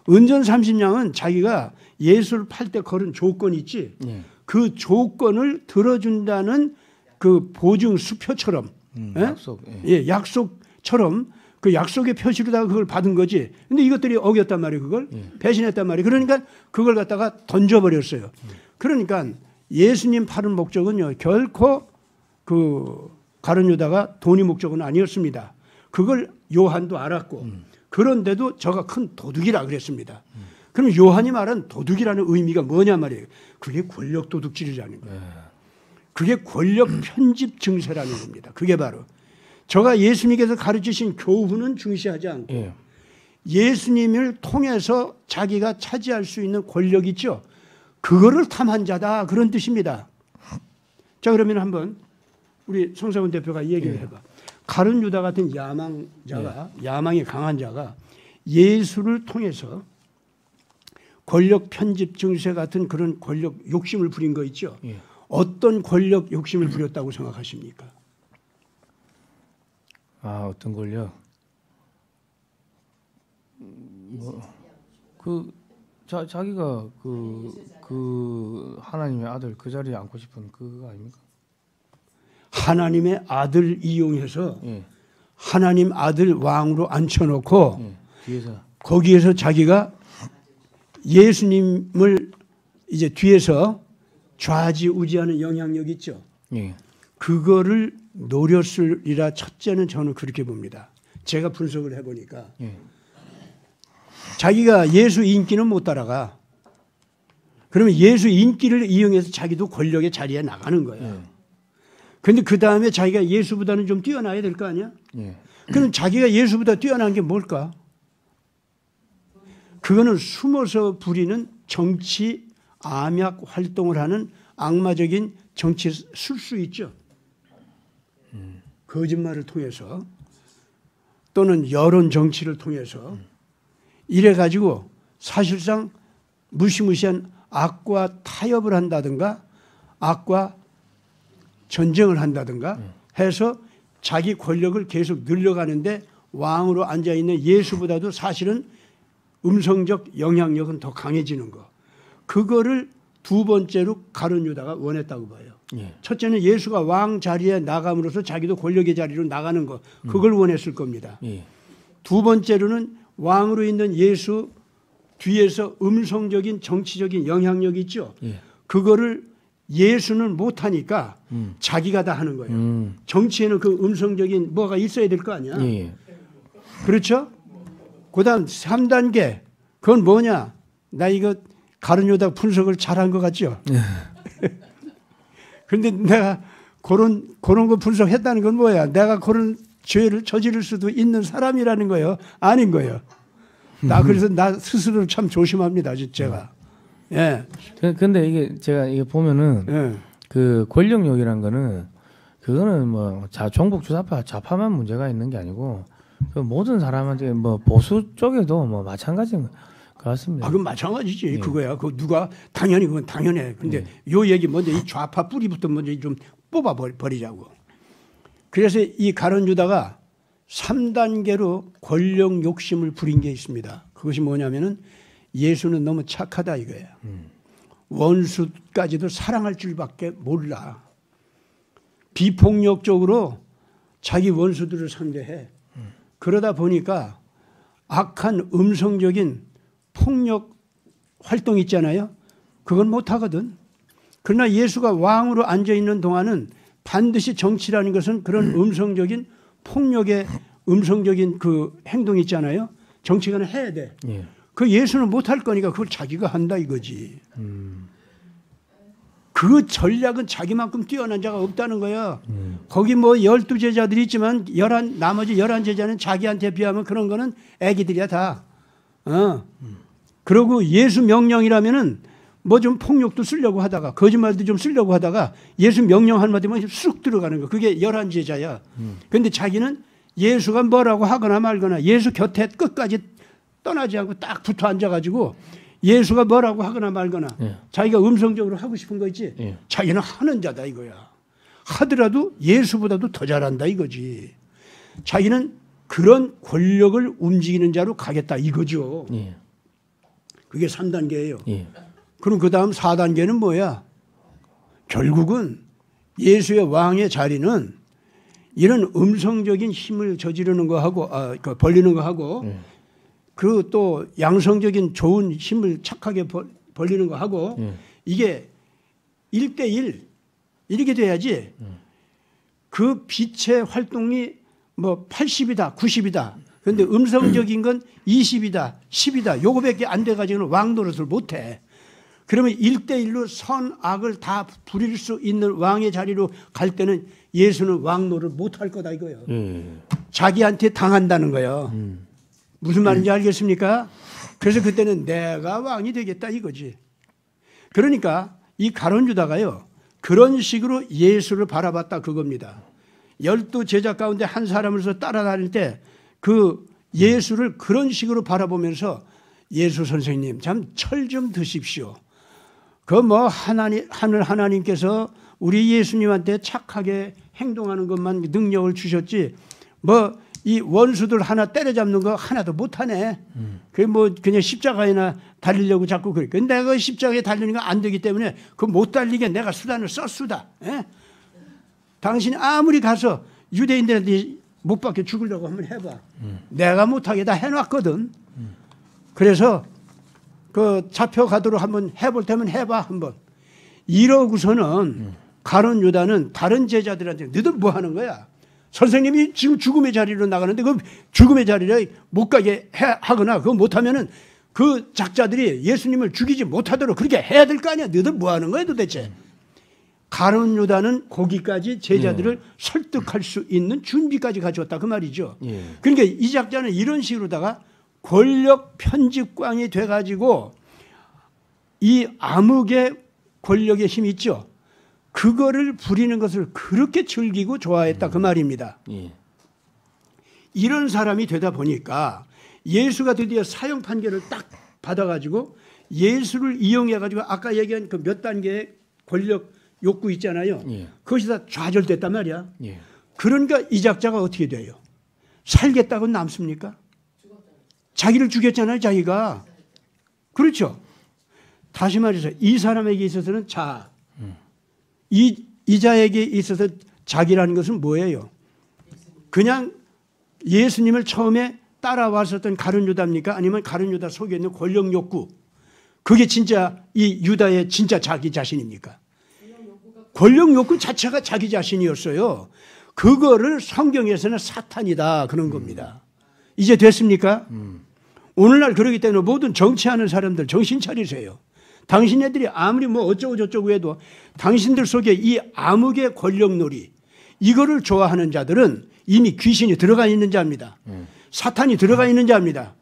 Speaker 2: 은전 30냥은 자기가 예수를 팔 때 걸은 조건 있지.
Speaker 1: 예.
Speaker 2: 그 조건을 들어준다는 그 보증 수표처럼
Speaker 1: 약속. 예.
Speaker 2: 예, 약속처럼 그 약속의 표시로다가 그걸 받은 거지. 근데 이것들이 어겼단 말이에요. 그걸 배신했단 말이에요. 그러니까 그걸 갖다가 던져버렸어요. 그러니까 예수님 팔은 목적은요. 결코 그 가룟 유다가 돈이 목적은 아니었습니다. 그걸 요한도 알았고 그런데도 저가 큰 도둑이라 그랬습니다. 그럼 요한이 말한 도둑이라는 의미가 뭐냐 말이에요. 그게 권력 도둑질이라는 거예요. 그게 권력 편집 증세라는 겁니다. 그게 바로 저가 예수님께서 가르치신 교훈은 중시하지 않고
Speaker 1: 예.
Speaker 2: 예수님을 통해서 자기가 차지할 수 있는 권력 있죠. 그거를 탐한 자다 그런 뜻입니다. 자 그러면 한번 우리 성사훈 대표가 얘기를 해봐. 가룟 유다 같은 야망자가 야망이 강한 자가 예수를 통해서 권력 편집 증세 같은 그런 권력 욕심을 부린 거 있죠.
Speaker 1: 예.
Speaker 2: 어떤 권력 욕심을 부렸다고 생각하십니까?
Speaker 1: 아 어떤 걸요? 자기가 그 하나님의 아들 그 자리에 앉고 싶은 그거 아닙니까?
Speaker 2: 하나님의 아들 이용해서
Speaker 1: 예.
Speaker 2: 하나님 아들 왕으로 앉혀놓고
Speaker 1: 예. 뒤에서
Speaker 2: 거기에서 자기가 예수님을 이제 뒤에서 좌지우지하는 영향력 있죠.
Speaker 1: 예.
Speaker 2: 그거를 노렸으리라. 첫째는 저는 그렇게 봅니다. 제가 분석을 해보니까
Speaker 1: 예.
Speaker 2: 자기가 예수 인기는 못 따라가. 그러면 예수 인기를 이용해서 자기도 권력의 자리에 나가는 거야.
Speaker 1: 예.
Speaker 2: 그런데 그 다음에 자기가 예수보다는 좀 뛰어나야 될 거 아니야?
Speaker 1: 예.
Speaker 2: 그럼 자기가 예수보다 뛰어난 게 뭘까? 그거는 숨어서 부리는 정치 암약 활동을 하는 악마적인 정치 술수 있죠. 거짓말을 통해서 또는 여론 정치를 통해서 이래가지고 사실상 무시무시한 악과 타협을 한다든가 악과 전쟁을 한다든가 해서 자기 권력을 계속 늘려가는데 왕으로 앉아있는 예수보다도 사실은 음성적 영향력은 더 강해지는 거. 그거를 두 번째로 가룟 유다가 원했다고 봐요.
Speaker 1: 예.
Speaker 2: 첫째는 예수가 왕 자리에 나감으로써 자기도 권력의 자리로 나가는 거. 그걸 원했을 겁니다.
Speaker 1: 예.
Speaker 2: 두 번째로는 왕으로 있는 예수 뒤에서 음성적인 정치적인 영향력이 있죠.
Speaker 1: 예.
Speaker 2: 그거를 예수는 못하니까 자기가 다 하는 거예요. 정치에는 그 음성적인 뭐가 있어야 될 거 아니야.
Speaker 1: 예.
Speaker 2: 그렇죠? 그 다음 3단계. 그건 뭐냐. 나 이거 가룟 유다 분석을 잘한 것 같죠? 그런데 내가 그런 거 분석했다는 건 뭐야? 내가 그런 죄를 저지를 수도 있는 사람이라는 거예요? 아닌 거예요. 그래서 나 스스로를 참 조심합니다. 제가. 예.
Speaker 1: 근데 이게 제가 이게 보면은
Speaker 2: 예.
Speaker 1: 그 권력욕이란 거는 그거는 뭐 종북 주사파 좌파만 문제가 있는 게 아니고 그 모든 사람한테 뭐 보수 쪽에도 뭐 마찬가지인 것 같습니다.
Speaker 2: 그건 마찬가지지.
Speaker 1: 예.
Speaker 2: 그거야. 그 누가 당연히 그건 당연해. 근데 요 얘기 먼저 이 좌파 뿌리부터 먼저 좀 뽑아 버리자고. 그래서 이 가룟 유다가 3단계로 권력 욕심을 부린 게 있습니다. 그것이 뭐냐면은 예수는 너무 착하다 이거야. 원수까지도 사랑할 줄밖에 몰라. 비폭력적으로 자기 원수들을 상대해. 그러다 보니까 악한 음성적인 폭력 활동 있잖아요. 그건 못하거든. 그러나 예수가 왕으로 앉아있는 동안은 반드시 정치라는 것은 그런 음성적인 폭력의 음성적인 그 행동 있잖아요. 정치가는 해야 돼.
Speaker 1: 예.
Speaker 2: 그 예수는 못할 거니까 그걸 자기가 한다 이거지. 그 전략은 자기만큼 뛰어난 자가 없다는 거야. 거기 뭐 12제자들이 있지만 나머지 11제자는 자기한테 비하면 그런 거는 애기들이야 다. 그러고 예수 명령이라면은 뭐 좀 폭력도 쓰려고 하다가 거짓말도 좀 쓰려고 하다가 예수 명령 한마디면 쑥 들어가는 거. 그게 11제자야. 그런데 자기는 예수가 뭐라고 하거나 말거나 예수 곁에 끝까지 떠나지 않고 딱 붙어 앉아가지고 예수가 뭐라고 하거나 말거나
Speaker 1: 예.
Speaker 2: 자기가 음성적으로 하고 싶은 거 있지.
Speaker 1: 예.
Speaker 2: 자기는 하는 자다 이거야. 하더라도 예수보다도 더 잘한다 이거지. 자기는 그런 권력을 움직이는 자로 가겠다 이거죠.
Speaker 1: 예.
Speaker 2: 그게 3단계예요.
Speaker 1: 예.
Speaker 2: 그럼 그 다음 4단계는 뭐야? 결국은 예수의 왕의 자리는 이런 음성적인 힘을 저지르는 거하고 벌리는 거하고 그리고 또 양성적인 좋은 힘을 착하게 벌리는 거하고 이게 1대1 이렇게 돼야지 그 빛의 활동이 뭐 80이다 90이다 그런데 음성적인 건 20이다 10이다 요거밖에 안 돼가지고는 왕 노릇을 못해. 그러면 1대1로 선악을 다 부릴 수 있는 왕의 자리로 갈 때는 예수는 왕 노릇 못할 거다 이거예요. 자기한테 당한다는 거예요. 무슨 말인지 알겠습니까? 그래서 그때는 내가 왕이 되겠다 이거지. 그러니까 이 가룟 유다가요. 그런 식으로 예수를 바라봤다 그겁니다. 12제자 가운데 한 사람으로서 따라다닐 때 그 예수를 그런 식으로 바라보면서 예수 선생님 참 철 좀 드십시오. 그 뭐 하늘 하나님께서 우리 예수님한테 착하게 행동하는 것만 능력을 주셨지 뭐 이 원수들 하나 때려잡는 거 하나도 못하네. 그게 뭐 그냥 십자가에나 달리려고 자꾸 그래. 근데 내가 십자가에 달리는 거 안 되기 때문에 그 못 달리게 내가 수단을 썼수다. 예? 당신이 아무리 가서 유대인들한테 못 박혀 죽으려고 한번 해봐. 내가 못하게 다 해놨거든. 그래서 그 잡혀가도록 한번 해볼 테면 해봐 한번. 이러고서는 가룟 유다는 다른 제자들한테 너희들 뭐 하는 거야? 선생님이 지금 죽음의 자리로 나가는데 그 죽음의 자리를 못 가게 하거나 그거 못하면은 그 작자들이 예수님을 죽이지 못하도록 그렇게 해야 될 거 아니야. 너희들 뭐 하는 거야 도대체? 가룟 유다는 거기까지 제자들을 설득할 수 있는 준비까지 가져왔다 그 말이죠. 그러니까 이 작자는 이런 식으로다가 권력 편집광이 돼가지고 이 암흑의 권력의 힘이 있죠. 그거를 부리는 것을 그렇게 즐기고 좋아했다 그 말입니다. 이런 사람이 되다 보니까 예수가 드디어 사형 판결을 딱 받아가지고 예수를 이용해가지고 아까 얘기한 그 몇 단계의 권력 욕구 있잖아요. 그것이 다 좌절됐단 말이야. 그러니까 이 작자가 어떻게 돼요? 살겠다고 남습니까? 자기를 죽였잖아요, 자기가. 그렇죠. 다시 말해서 이 사람에게 있어서는 자, 이 자에게 있어서 자기라는 것은 뭐예요? 그냥 예수님을 처음에 따라왔었던 가룟 유다입니까? 아니면 가룟 유다 속에 있는 권력 욕구. 그게 진짜 이 유다의 진짜 자기 자신입니까? 권력 욕구 자체가 자기 자신이었어요. 그거를 성경에서는 사탄이다 그런 겁니다. 이제 됐습니까? 오늘날 그러기 때문에 모든 정치하는 사람들 정신 차리세요. 당신네들이 아무리 뭐 어쩌고 저쩌고 해도 당신들 속에 이 암흑의 권력놀이 이거를 좋아하는 자들은 이미 귀신이 들어가 있는 자입니다. 사탄이 들어가 있는 자입니다.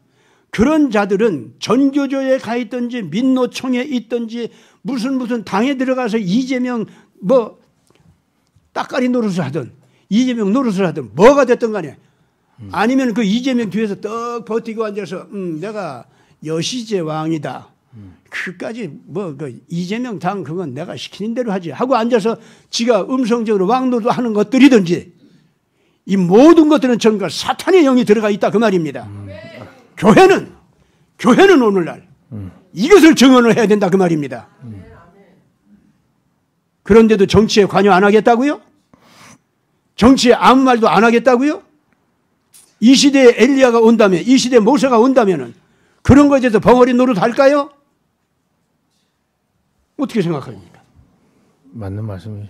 Speaker 2: 그런 자들은 전교조에 가 있든지 민노총에 있든지 무슨 당에 들어가서 이재명 뭐 따까리 노릇을 하든 이재명 노릇을 하든 뭐가 됐든 간에 아니면 그 이재명 뒤에서 떡 버티고 앉아서 내가 여시제 왕이다. 그까지 뭐 그 이재명 당 그건 내가 시키는 대로 하지 하고 앉아서 지가 음성적으로 왕노도 하는 것들이든지 이 모든 것들은 전부 사탄의 영이 들어가 있다 그 말입니다. 교회는 오늘날 이것을 증언을 해야 된다 그 말입니다. 그런데도 정치에 관여 안 하겠다고요? 정치에 아무 말도 안 하겠다고요? 이 시대에 엘리야가 온다면, 이 시대에 모세가 온다면 그런 것에 대해서 벙어리 노릇 할까요? 어떻게 생각합니까?
Speaker 1: 맞는 말씀이에요.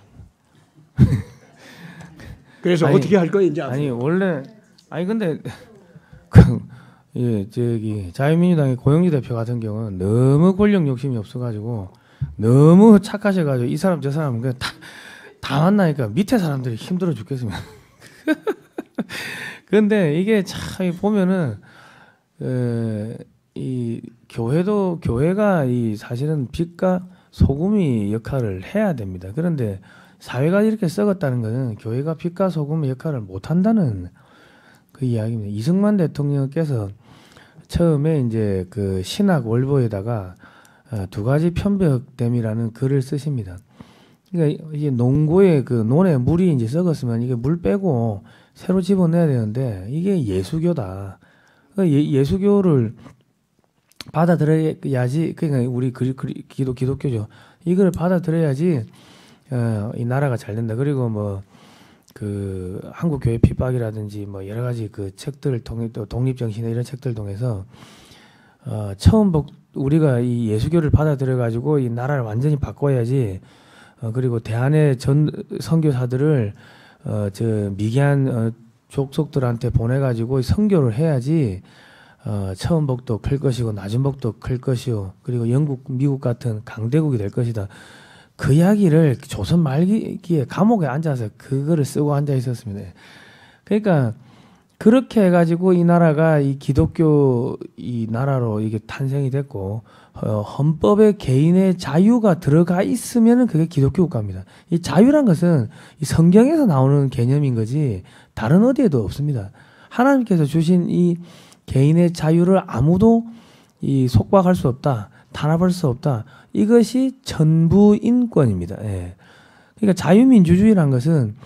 Speaker 2: 그래서
Speaker 1: 아니,
Speaker 2: 어떻게 할 거예요 이제?
Speaker 1: 아니 원래 근데 그, 예 저기 자유민주당의 고영주 대표 같은 경우는 너무 권력 욕심이 없어가지고 너무 착하셔가지고 이 사람 저 사람 그냥 다 만나니까 밑에 사람들이 힘들어 죽겠습니다. 그런데 이게 참 보면은 이 교회가 이 사실은 빛과 소금의 역할을 해야 됩니다. 그런데 사회가 이렇게 썩었다는 것은 교회가 빛과 소금의 역할을 못한다는 그 이야기입니다. 이승만 대통령께서 처음에 이제 그 신학 월보에다가 두 가지 편벽됨이라는 글을 쓰십니다. 그러니까 이게 농고에 그 논에 물이 이제 썩었으면 이게 물 빼고 새로 집어내야 되는데 이게 예수교다. 예수교를 받아들여야지. 그러니까 우리 기독교죠. 이걸 받아들여야지 이 나라가 잘 된다. 그리고 뭐 그 한국 교회 핍박이라든지 뭐 여러 가지 그 책들을 통해 또 독립정신이나 이런 책들을 통해서 처음 우리가 이 예수교를 받아들여 가지고 이 나라를 완전히 바꿔야지. 그리고 대한의 전 선교사들을 저 미개한 족속들한테 보내가지고 선교를 해야지 처음 복도 클 것이고 낮은 복도 클 것이고 그리고 영국, 미국 같은 강대국이 될 것이다. 그 이야기를 조선 말기에 감옥에 앉아서 그거를 쓰고 앉아 있었습니다. 그러니까 그렇게 해가지고 이 나라가 이 기독교 이 나라로 이게 탄생이 됐고 헌법에 개인의 자유가 들어가 있으면은 그게 기독교 국가입니다. 이 자유란 것은 이 성경에서 나오는 개념인 거지 다른 어디에도 없습니다. 하나님께서 주신 이 개인의 자유를 아무도 이 속박할 수 없다, 탄압할 수 없다. 이것이 전부 인권입니다. 예. 그러니까 자유민주주의란 것은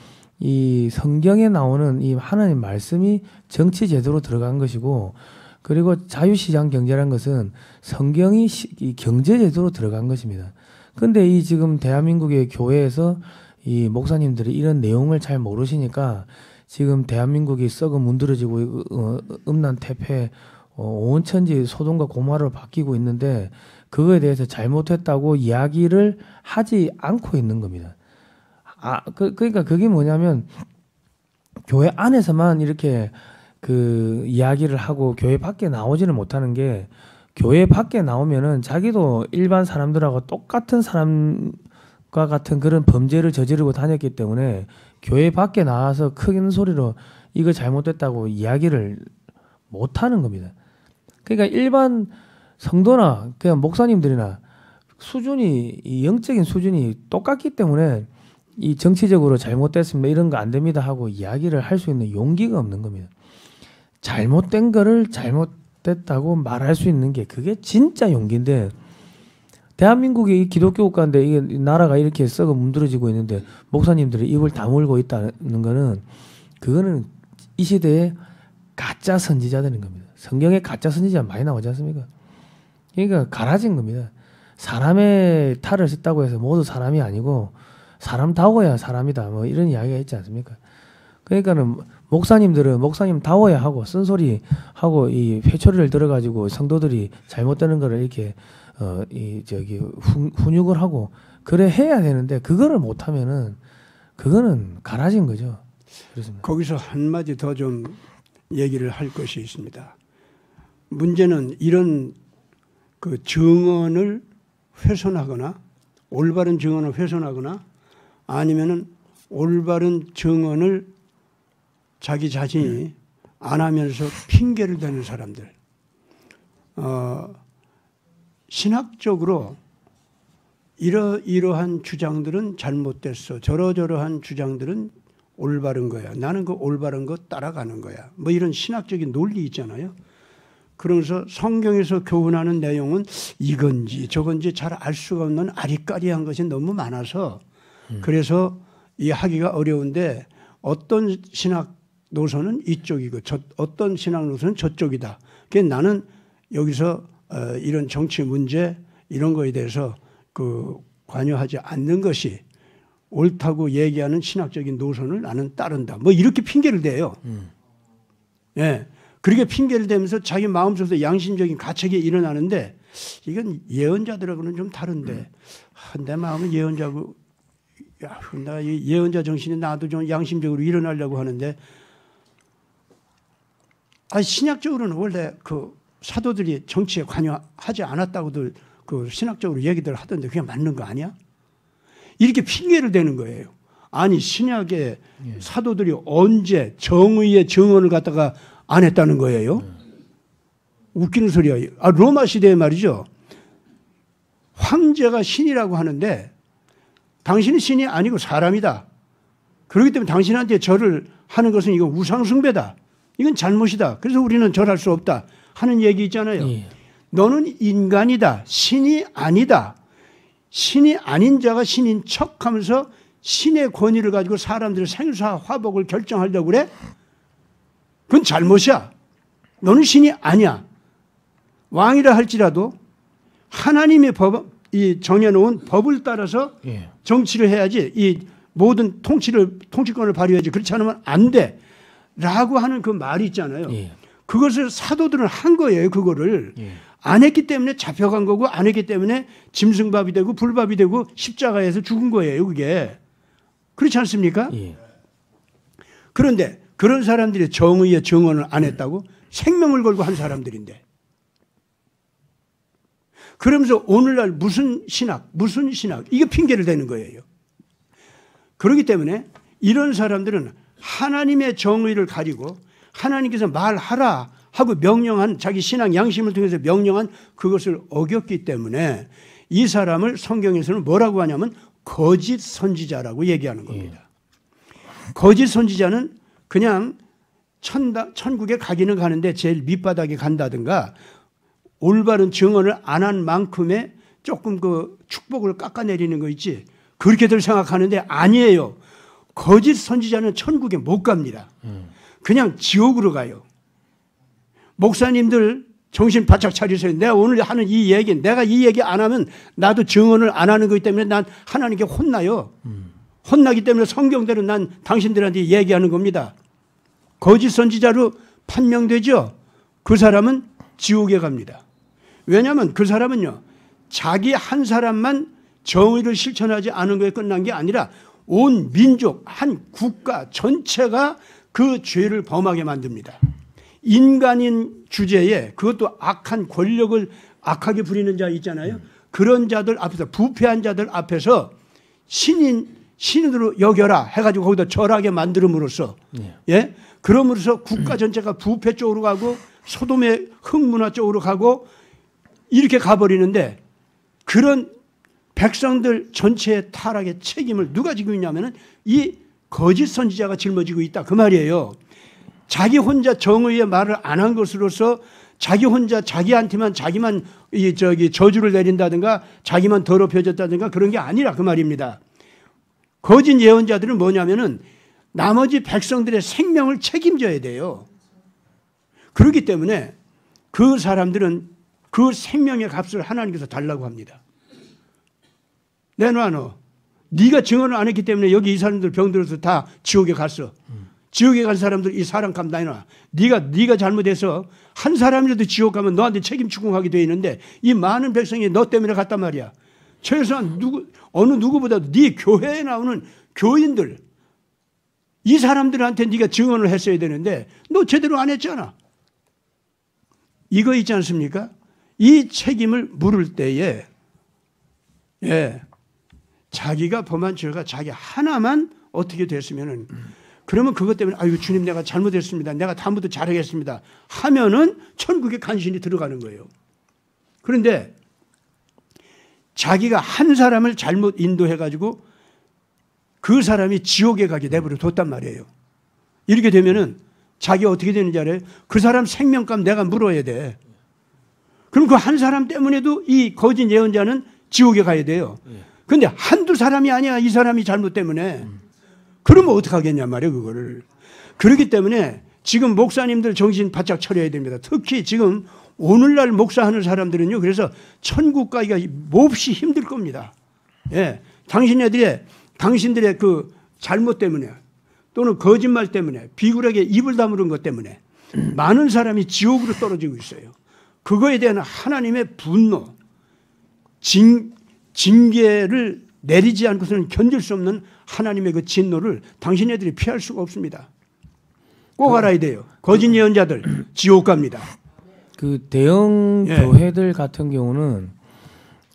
Speaker 1: 이 성경에 나오는 이 하나님 말씀이 정치 제도로 들어간 것이고, 그리고 자유시장 경제란 것은 성경이 이 경제 제도로 들어간 것입니다. 근데 이 지금 대한민국의 교회에서 이 목사님들이 이런 내용을 잘 모르시니까 지금 대한민국이 썩어 문드러지고 음란태폐 온천지 소돔과 고모라로 바뀌고 있는데 그거에 대해서 잘못했다고 이야기를 하지 않고 있는 겁니다. 그러니까 그게 뭐냐면 교회 안에서만 이렇게 그 이야기를 하고 교회 밖에 나오지는 못하는 게, 교회 밖에 나오면은 자기도 일반 사람들하고 똑같은 사람과 같은 그런 범죄를 저지르고 다녔기 때문에 교회 밖에 나와서 큰 소리로 이거 잘못됐다고 이야기를 못하는 겁니다. 그러니까 일반 성도나 그냥 목사님들이나 수준이, 이 영적인 수준이 똑같기 때문에 이 정치적으로 잘못됐습니다, 이런 거 안 됩니다 하고 이야기를 할 수 있는 용기가 없는 겁니다. 잘못된 거를 잘못됐다고 말할 수 있는 게 그게 진짜 용기인데, 대한민국이 기독교 국가인데 이게 나라가 이렇게 썩어 문드러지고 있는데 목사님들이 입을 다물고 있다는 거는, 그거는 이 시대에 가짜 선지자들인 겁니다. 성경에 가짜 선지자 많이 나오지 않습니까? 그러니까 갈아진 겁니다. 사람의 탈을 썼다고 해서 모두 사람이 아니고 사람다워야 사람이다, 뭐 이런 이야기가 있지 않습니까? 그러니까는 목사님들은 목사님다워야 하고 쓴소리 하고 이 회초리를 들어가지고 성도들이 잘못되는 거를 이렇게 훈육을 하고 그래 해야 되는데, 그거를 못하면은 그거는 갈아진 거죠. 그렇습니다.
Speaker 2: 거기서 한마디 더 좀 얘기를 할 것이 있습니다. 문제는 이런 그 증언을 훼손하거나 올바른 증언을 훼손하거나 아니면은 올바른 증언을 자기 자신이 안 하면서 핑계를 대는 사람들. 신학적으로 이러한 주장들은 잘못됐어. 저러저러한 주장들은 올바른 거야. 나는 그 올바른 거 따라가는 거야. 뭐 이런 신학적인 논리 있잖아요. 그러면서 성경에서 교훈하는 내용은 이건지 저건지 잘 알 수가 없는 아리까리한 것이 너무 많아서 그래서 이 하기가 어려운데 어떤 신학 노선은 이쪽이고 어떤 신학 노선은 저쪽이다. 그래서 나는 여기서 이런 정치 문제 이런 거에 대해서 관여하지 않는 것이 옳다고 얘기하는 신학적인 노선을 나는 따른다. 뭐 이렇게 핑계를 대요. 예. 그렇게 핑계를 대면서 자기 마음속에서 양심적인 가책이 일어나는데 이건 예언자들하고는 좀 다른데 내 마음은 예언자고 나 이 예언자 정신이 나도 좀 양심적으로 일어나려고 하는데 신약적으로는 원래 그 사도들이 정치에 관여하지 않았다고들 그 신학적으로 얘기들 하던데 그게 맞는 거 아니야? 이렇게 핑계를 대는 거예요. 아니 신약의 사도들이 언제 정의의 증언을 갖다가 안 했다는 거예요? 웃기는 소리야. 로마 시대에 말이죠. 황제가 신이라고 하는데 당신은 신이 아니고 사람이다. 그렇기 때문에 당신한테 절을 하는 것은 이거 우상숭배다. 이건 잘못이다. 그래서 우리는 절할 수 없다 하는 얘기 있잖아요.
Speaker 1: 예.
Speaker 2: 너는 인간이다. 신이 아니다. 신이 아닌 자가 신인 척하면서 신의 권위를 가지고 사람들의 생사 화복을 결정하려고 그래? 그건 잘못이야. 너는 신이 아니야. 왕이라 할지라도 하나님의 이 정해놓은 법을 따라서
Speaker 1: 예.
Speaker 2: 정치를 해야지 이 모든 통치권을 발휘해야지. 그렇지 않으면 안 돼. 라고 하는 그 말이 있잖아요.
Speaker 1: 예.
Speaker 2: 그것을 사도들은 한 거예요. 그거를.
Speaker 1: 예.
Speaker 2: 안 했기 때문에 잡혀간 거고 안 했기 때문에 짐승밥이 되고 불밥이 되고 십자가에서 죽은 거예요. 그게. 그렇지 않습니까?
Speaker 1: 예.
Speaker 2: 그런데 그런 사람들이 정의의 증언을 안 했다고? 생명을 걸고 한 사람들인데. 그러면서 오늘날 무슨 신학 이게 핑계를 대는 거예요. 그렇기 때문에 이런 사람들은 하나님의 정의를 가지고 하나님께서 말하라 하고 명령한 자기 신앙 양심을 통해서 명령한 그것을 어겼기 때문에 이 사람을 성경에서는 뭐라고 하냐면 거짓 선지자라고 얘기하는 겁니다. 거짓 선지자는 그냥 천국에 가기는 가는데 제일 밑바닥에 간다든가 올바른 증언을 안 한 만큼의 조금 그 축복을 깎아내리는 거 있지. 그렇게들 생각하는데 아니에요. 거짓 선지자는 천국에 못 갑니다. 그냥 지옥으로 가요. 목사님들 정신 바짝 차리세요. 내가 오늘 하는 이 얘기, 내가 이 얘기 안 하면 나도 증언을 안 하는 거기 때문에 난 하나님께 혼나요. 혼나기 때문에 성경대로 난 당신들한테 얘기하는 겁니다. 거짓 선지자로 판명되죠. 그 사람은 지옥에 갑니다. 왜냐하면 그 사람은요, 자기 한 사람만 정의를 실천하지 않은 거에 끝난 게 아니라 온 민족, 한 국가 전체가 그 죄를 범하게 만듭니다. 인간인 주제에 그것도 악한 권력을 악하게 부리는 자 있잖아요. 그런 자들 앞에서, 부패한 자들 앞에서 신인으로 여겨라 해가지고 거기다 절하게 만들음으로써, 예? 그럼으로써 국가 전체가 부패 쪽으로 가고 소돔의 흑문화 쪽으로 가고 이렇게 가버리는데 그런 백성들 전체의 타락의 책임을 누가 지고 있냐면은 이 거짓 선지자가 짊어지고 있다. 그 말이에요. 자기 혼자 정의의 말을 안 한 것으로서 자기 혼자 자기한테만 자기만 저주를 내린다든가 자기만 더럽혀졌다든가 그런 게 아니라 그 말입니다. 거짓 예언자들은 뭐냐면은 나머지 백성들의 생명을 책임져야 돼요. 그렇기 때문에 그 사람들은 그 생명의 값을 하나님께서 달라고 합니다. 내놔 너. 네가 증언을 안 했기 때문에 여기 이 사람들 병들어서 다 지옥에 갔어. 지옥에 간 사람들 이 사람값 내놔. 네가 잘못해서 한 사람이라도 지옥 가면 너한테 책임 추궁하게 돼 있는데 이 많은 백성이 너 때문에 갔단 말이야. 최소한 어느 누구보다도 네 교회에 나오는 교인들 이 사람들한테 네가 증언을 했어야 되는데 너 제대로 안 했잖아. 이거 있지 않습니까? 이 책임을 물을 때에 자기가 범한 죄가 자기 하나만 어떻게 됐으면은 그러면 그것 때문에 아유 주님 내가 잘못했습니다. 내가 다음부터 잘하겠습니다. 하면은 천국에 간신히 들어가는 거예요. 그런데 자기가 한 사람을 잘못 인도해가지고 그 사람이 지옥에 가게 내버려 뒀단 말이에요. 이렇게 되면은 자기가 어떻게 되는지 알아요? 그 사람 생명값 내가 물어야 돼. 그럼 그 한 사람 때문에도 이 거짓 예언자는 지옥에 가야 돼요. 근데 한두 사람이 아니야. 이 사람이 잘못 때문에. 그러면 어떡하겠냐 말이에요, 그거를. 그렇기 때문에 지금 목사님들 정신 바짝 차려야 됩니다. 특히 지금 오늘날 목사하는 사람들은요, 그래서 천국 가기가 몹시 힘들 겁니다. 예. 당신들의 그 잘못 때문에 또는 거짓말 때문에 비굴하게 입을 다무는 것 때문에 많은 사람이 지옥으로 떨어지고 있어요. 그거에 대한 하나님의 분노, 징계를 내리지 않고서는 견딜 수 없는 하나님의 그 진노를 당신네들이 피할 수가 없습니다. 꼭 알아야 돼요. 거짓 예언자들 지옥 갑니다.
Speaker 1: 그 대형
Speaker 2: 예.
Speaker 1: 교회들 같은 경우는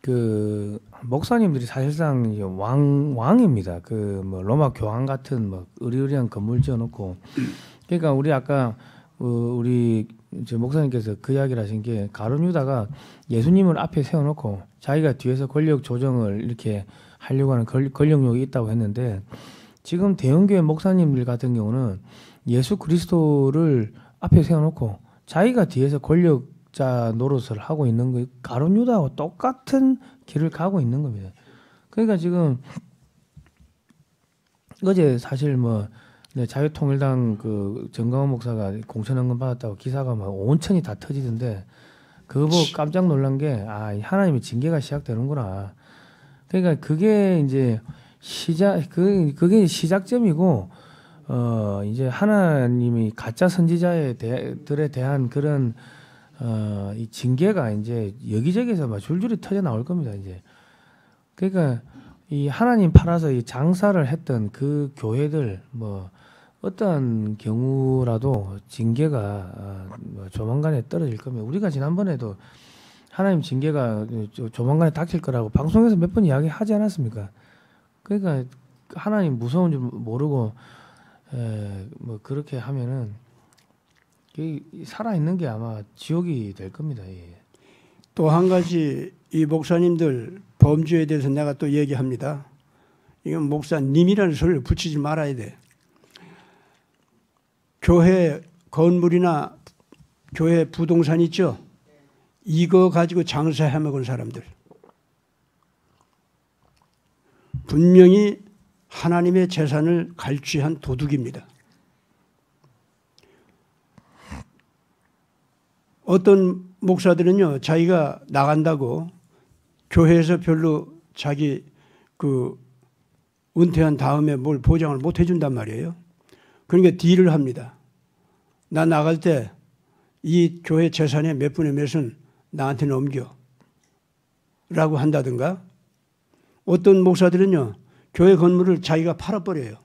Speaker 1: 그 목사님들이 사실상 이제 왕입니다. 그 뭐 로마 교황 같은 뭐 의리의리한 건물 지어놓고, 그러니까 우리 아까 우리 저 목사님께서 그 이야기를 하신 게 가룟 유다가 예수님을 앞에 세워놓고 자기가 뒤에서 권력 조정을 이렇게 하려고 하는 권력욕이 있다고 했는데, 지금 대형교회 목사님들 같은 경우는 예수 그리스도를 앞에 세워놓고 자기가 뒤에서 권력자 노릇을 하고 있는 거, 가룟 유다하고 똑같은 길을 가고 있는 겁니다. 그러니까 지금 어제 사실 뭐 자유통일당 그 정강원 목사가 공천헌금 받았다고 기사가 막 온천이 다 터지던데, 그거 보고 깜짝 놀란 게, 아, 하나님의 징계가 시작되는구나. 그러니까 그게 이제 그게 시작점이고, 이제 하나님이 가짜 선지자들에 대한 그런 이 징계가 이제 여기저기서 막 줄줄이 터져 나올 겁니다. 이제 그러니까 이 하나님 팔아서 이 장사를 했던 그 교회들 뭐 어떤 경우라도 징계가 뭐 조만간에 떨어질 겁니다. 우리가 지난번에도 하나님 징계가 조만간에 닥칠 거라고 방송에서 몇 번 이야기하지 않았습니까? 그러니까 하나님 무서운 줄 모르고 뭐 그렇게 하면은 살아 있는 게 아마 지옥이 될 겁니다. 예.
Speaker 2: 또 한 가지 이 목사님들 범죄에 대해서 내가 또 얘기합니다. 이건 목사님이라는 소리를 붙이지 말아야 돼. 교회 건물이나 교회 부동산 있죠? 이거 가지고 장사해 먹은 사람들. 분명히 하나님의 재산을 갈취한 도둑입니다. 어떤 목사들은요, 자기가 나간다고 교회에서 별로 자기 그 은퇴한 다음에 뭘 보장을 못 해준단 말이에요. 그러니까 딜을 합니다. 나 나갈 때 이 교회 재산의 몇 분의 몇은 나한테 넘겨 라고 한다든가, 어떤 목사들은요, 교회 건물을 자기가 팔아버려요.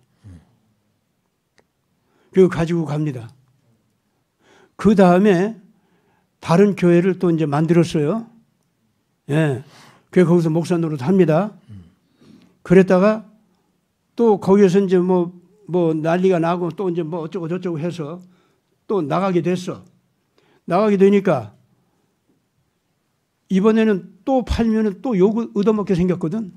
Speaker 2: 그리고 가지고 갑니다. 그 다음에 다른 교회를 또 이제 만들었어요. 예. 그래서 거기서 목사 노릇 합니다. 그랬다가 또 거기에서 이제 뭐 난리가 나고 또 이제 뭐 어쩌고 저쩌고 해서 또 나가게 됐어. 나가게 되니까 이번에는 또 팔면은 또 욕을 얻어먹게 생겼거든.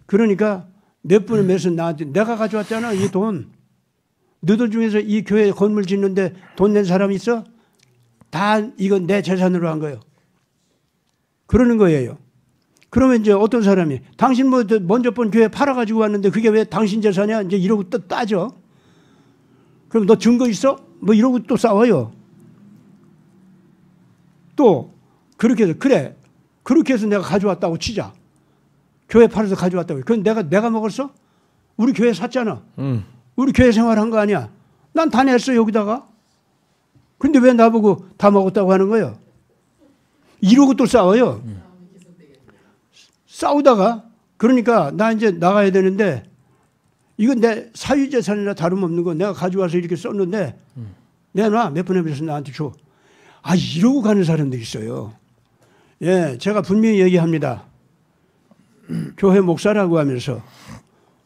Speaker 2: 그러니까 몇 분의 몇은 나한테, 내가 가져왔잖아, 이 돈. 너들 중에서 이 교회 건물 짓는데 돈 낸 사람 있어? 다 이건 내 재산으로 한 거예요. 그러는 거예요. 그러면 이제 어떤 사람이, 당신 뭐 먼저 본 교회 팔아가지고 왔는데 그게 왜 당신 재산이야? 이제 이러고 또 따져. 그럼 너 증거 있어? 뭐 이러고 또 싸워요. 또 그렇게 해서, 그래, 그렇게 해서 내가 가져왔다고 치자. 교회 팔아서 가져왔다고. 그건 내가 먹었어? 우리 교회 샀잖아. 우리 교회 생활한 거 아니야. 난 다 냈어, 여기다가. 근데 왜 나보고 다 먹었다고 하는 거예요? 이러고 또 싸워요. 싸우다가, 그러니까 나 이제 나가야 되는데, 이건 내 사유재산이나 다름없는 거 내가 가져와서 이렇게 썼는데, 내놔. 몇 분의 몇은 나한테 줘. 아, 이러고 가는 사람들이 있어요. 예, 제가 분명히 얘기합니다. 교회 목사라고 하면서,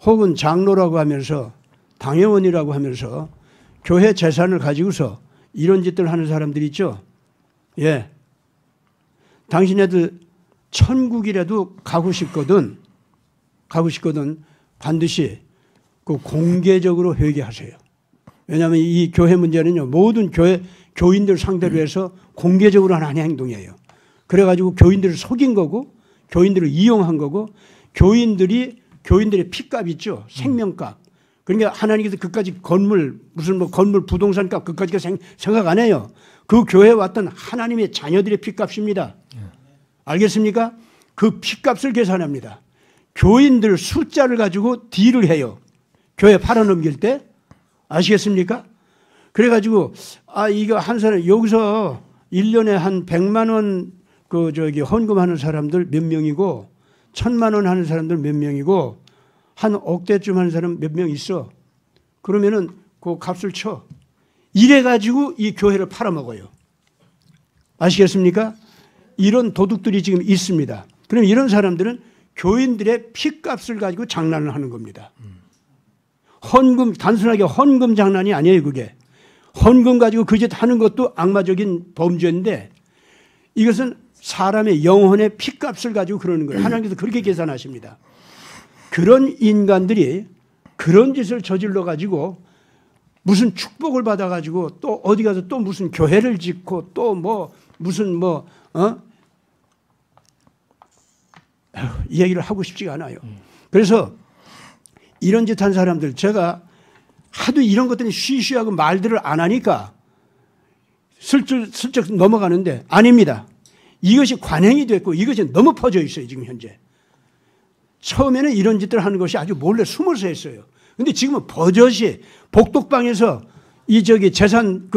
Speaker 2: 혹은 장로라고 하면서, 당회원이라고 하면서 교회 재산을 가지고서 이런 짓들 하는 사람들이 있죠. 예. 당신네들 천국이라도 가고 싶거든 반드시 그 공개적으로 회개하세요. 왜냐하면 이 교회 문제는요, 모든 교인들 상대로 해서 공개적으로 하는 행동이에요. 그래가지고 교인들을 속인 거고, 교인들을 이용한 거고, 교인들의 피값 있죠, 생명값. 그러니까 하나님께서 그까지 건물, 무슨 뭐 건물 부동산값 그까지 생각 안 해요. 그 교회에 왔던 하나님의 자녀들의 피값입니다. 알겠습니까? 그 피값을 계산합니다. 교인들 숫자를 가지고 딜을 해요. 교회 팔아넘길 때. 아시겠습니까? 그래가지고, 이거 한 사람, 여기서 1년에 한 100만 원 헌금하는 사람들 몇 명이고, 1000만 원 하는 사람들 몇 명이고, 한 억대쯤 하는 사람 몇 명 있어. 그러면은 그 값을 쳐. 이래가지고 이 교회를 팔아먹어요. 아시겠습니까? 이런 도둑들이 지금 있습니다. 그럼 이런 사람들은 교인들의 피값을 가지고 장난을 하는 겁니다. 헌금, 단순하게 헌금 장난이 아니에요, 그게. 헌금 가지고 그 짓 하는 것도 악마적인 범죄인데 이것은 사람의 영혼의 피값을 가지고 그러는 거예요. 하나님께서 그렇게 계산하십니다. 그런 인간들이 그런 짓을 저질러 가지고 무슨 축복을 받아 가지고 또 어디 가서 또 무슨 교회를 짓고 또 이 얘기를 하고 싶지가 않아요. 그래서 이런 짓 한 사람들, 제가 하도 이런 것들이 쉬쉬하고 말들을 안 하니까 슬쩍 넘어가는데 아닙니다. 이것이 관행이 됐고 이것이 너무 퍼져 있어요, 지금 현재. 처음에는 이런 짓들을 하는 것이 아주 몰래 숨어서 했어요. 근데 지금은 버젓이 복덕방에서 재산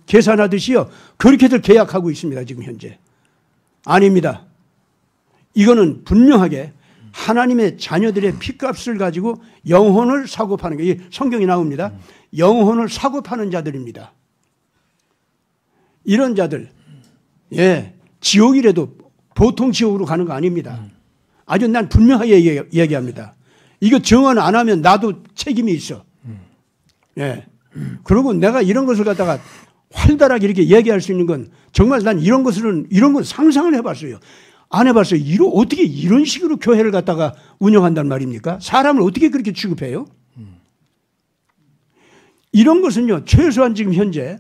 Speaker 2: 계산하듯이요. 그렇게들 계약하고 있습니다, 지금 현재. 아닙니다. 이거는 분명하게 하나님의 자녀들의 피값을 가지고 영혼을 사고 파는 게 성경이 나옵니다. 영혼을 사고 파는 자들입니다. 이런 자들, 지옥이라도 보통 지옥으로 가는 거 아닙니다. 아주 난 분명하게 얘기합니다. 이거 정언 안 하면 나도 책임이 있어. 그리고 내가 이런 것을 갖다가 활달하게 이렇게 얘기할 수 있는 건 정말 난 이런 건 상상을 해봤어요. 안 해봤어요. 어떻게 이런 식으로 교회를 갖다가 운영한단 말입니까? 사람을 어떻게 그렇게 취급해요? 이런 것은요, 최소한 지금 현재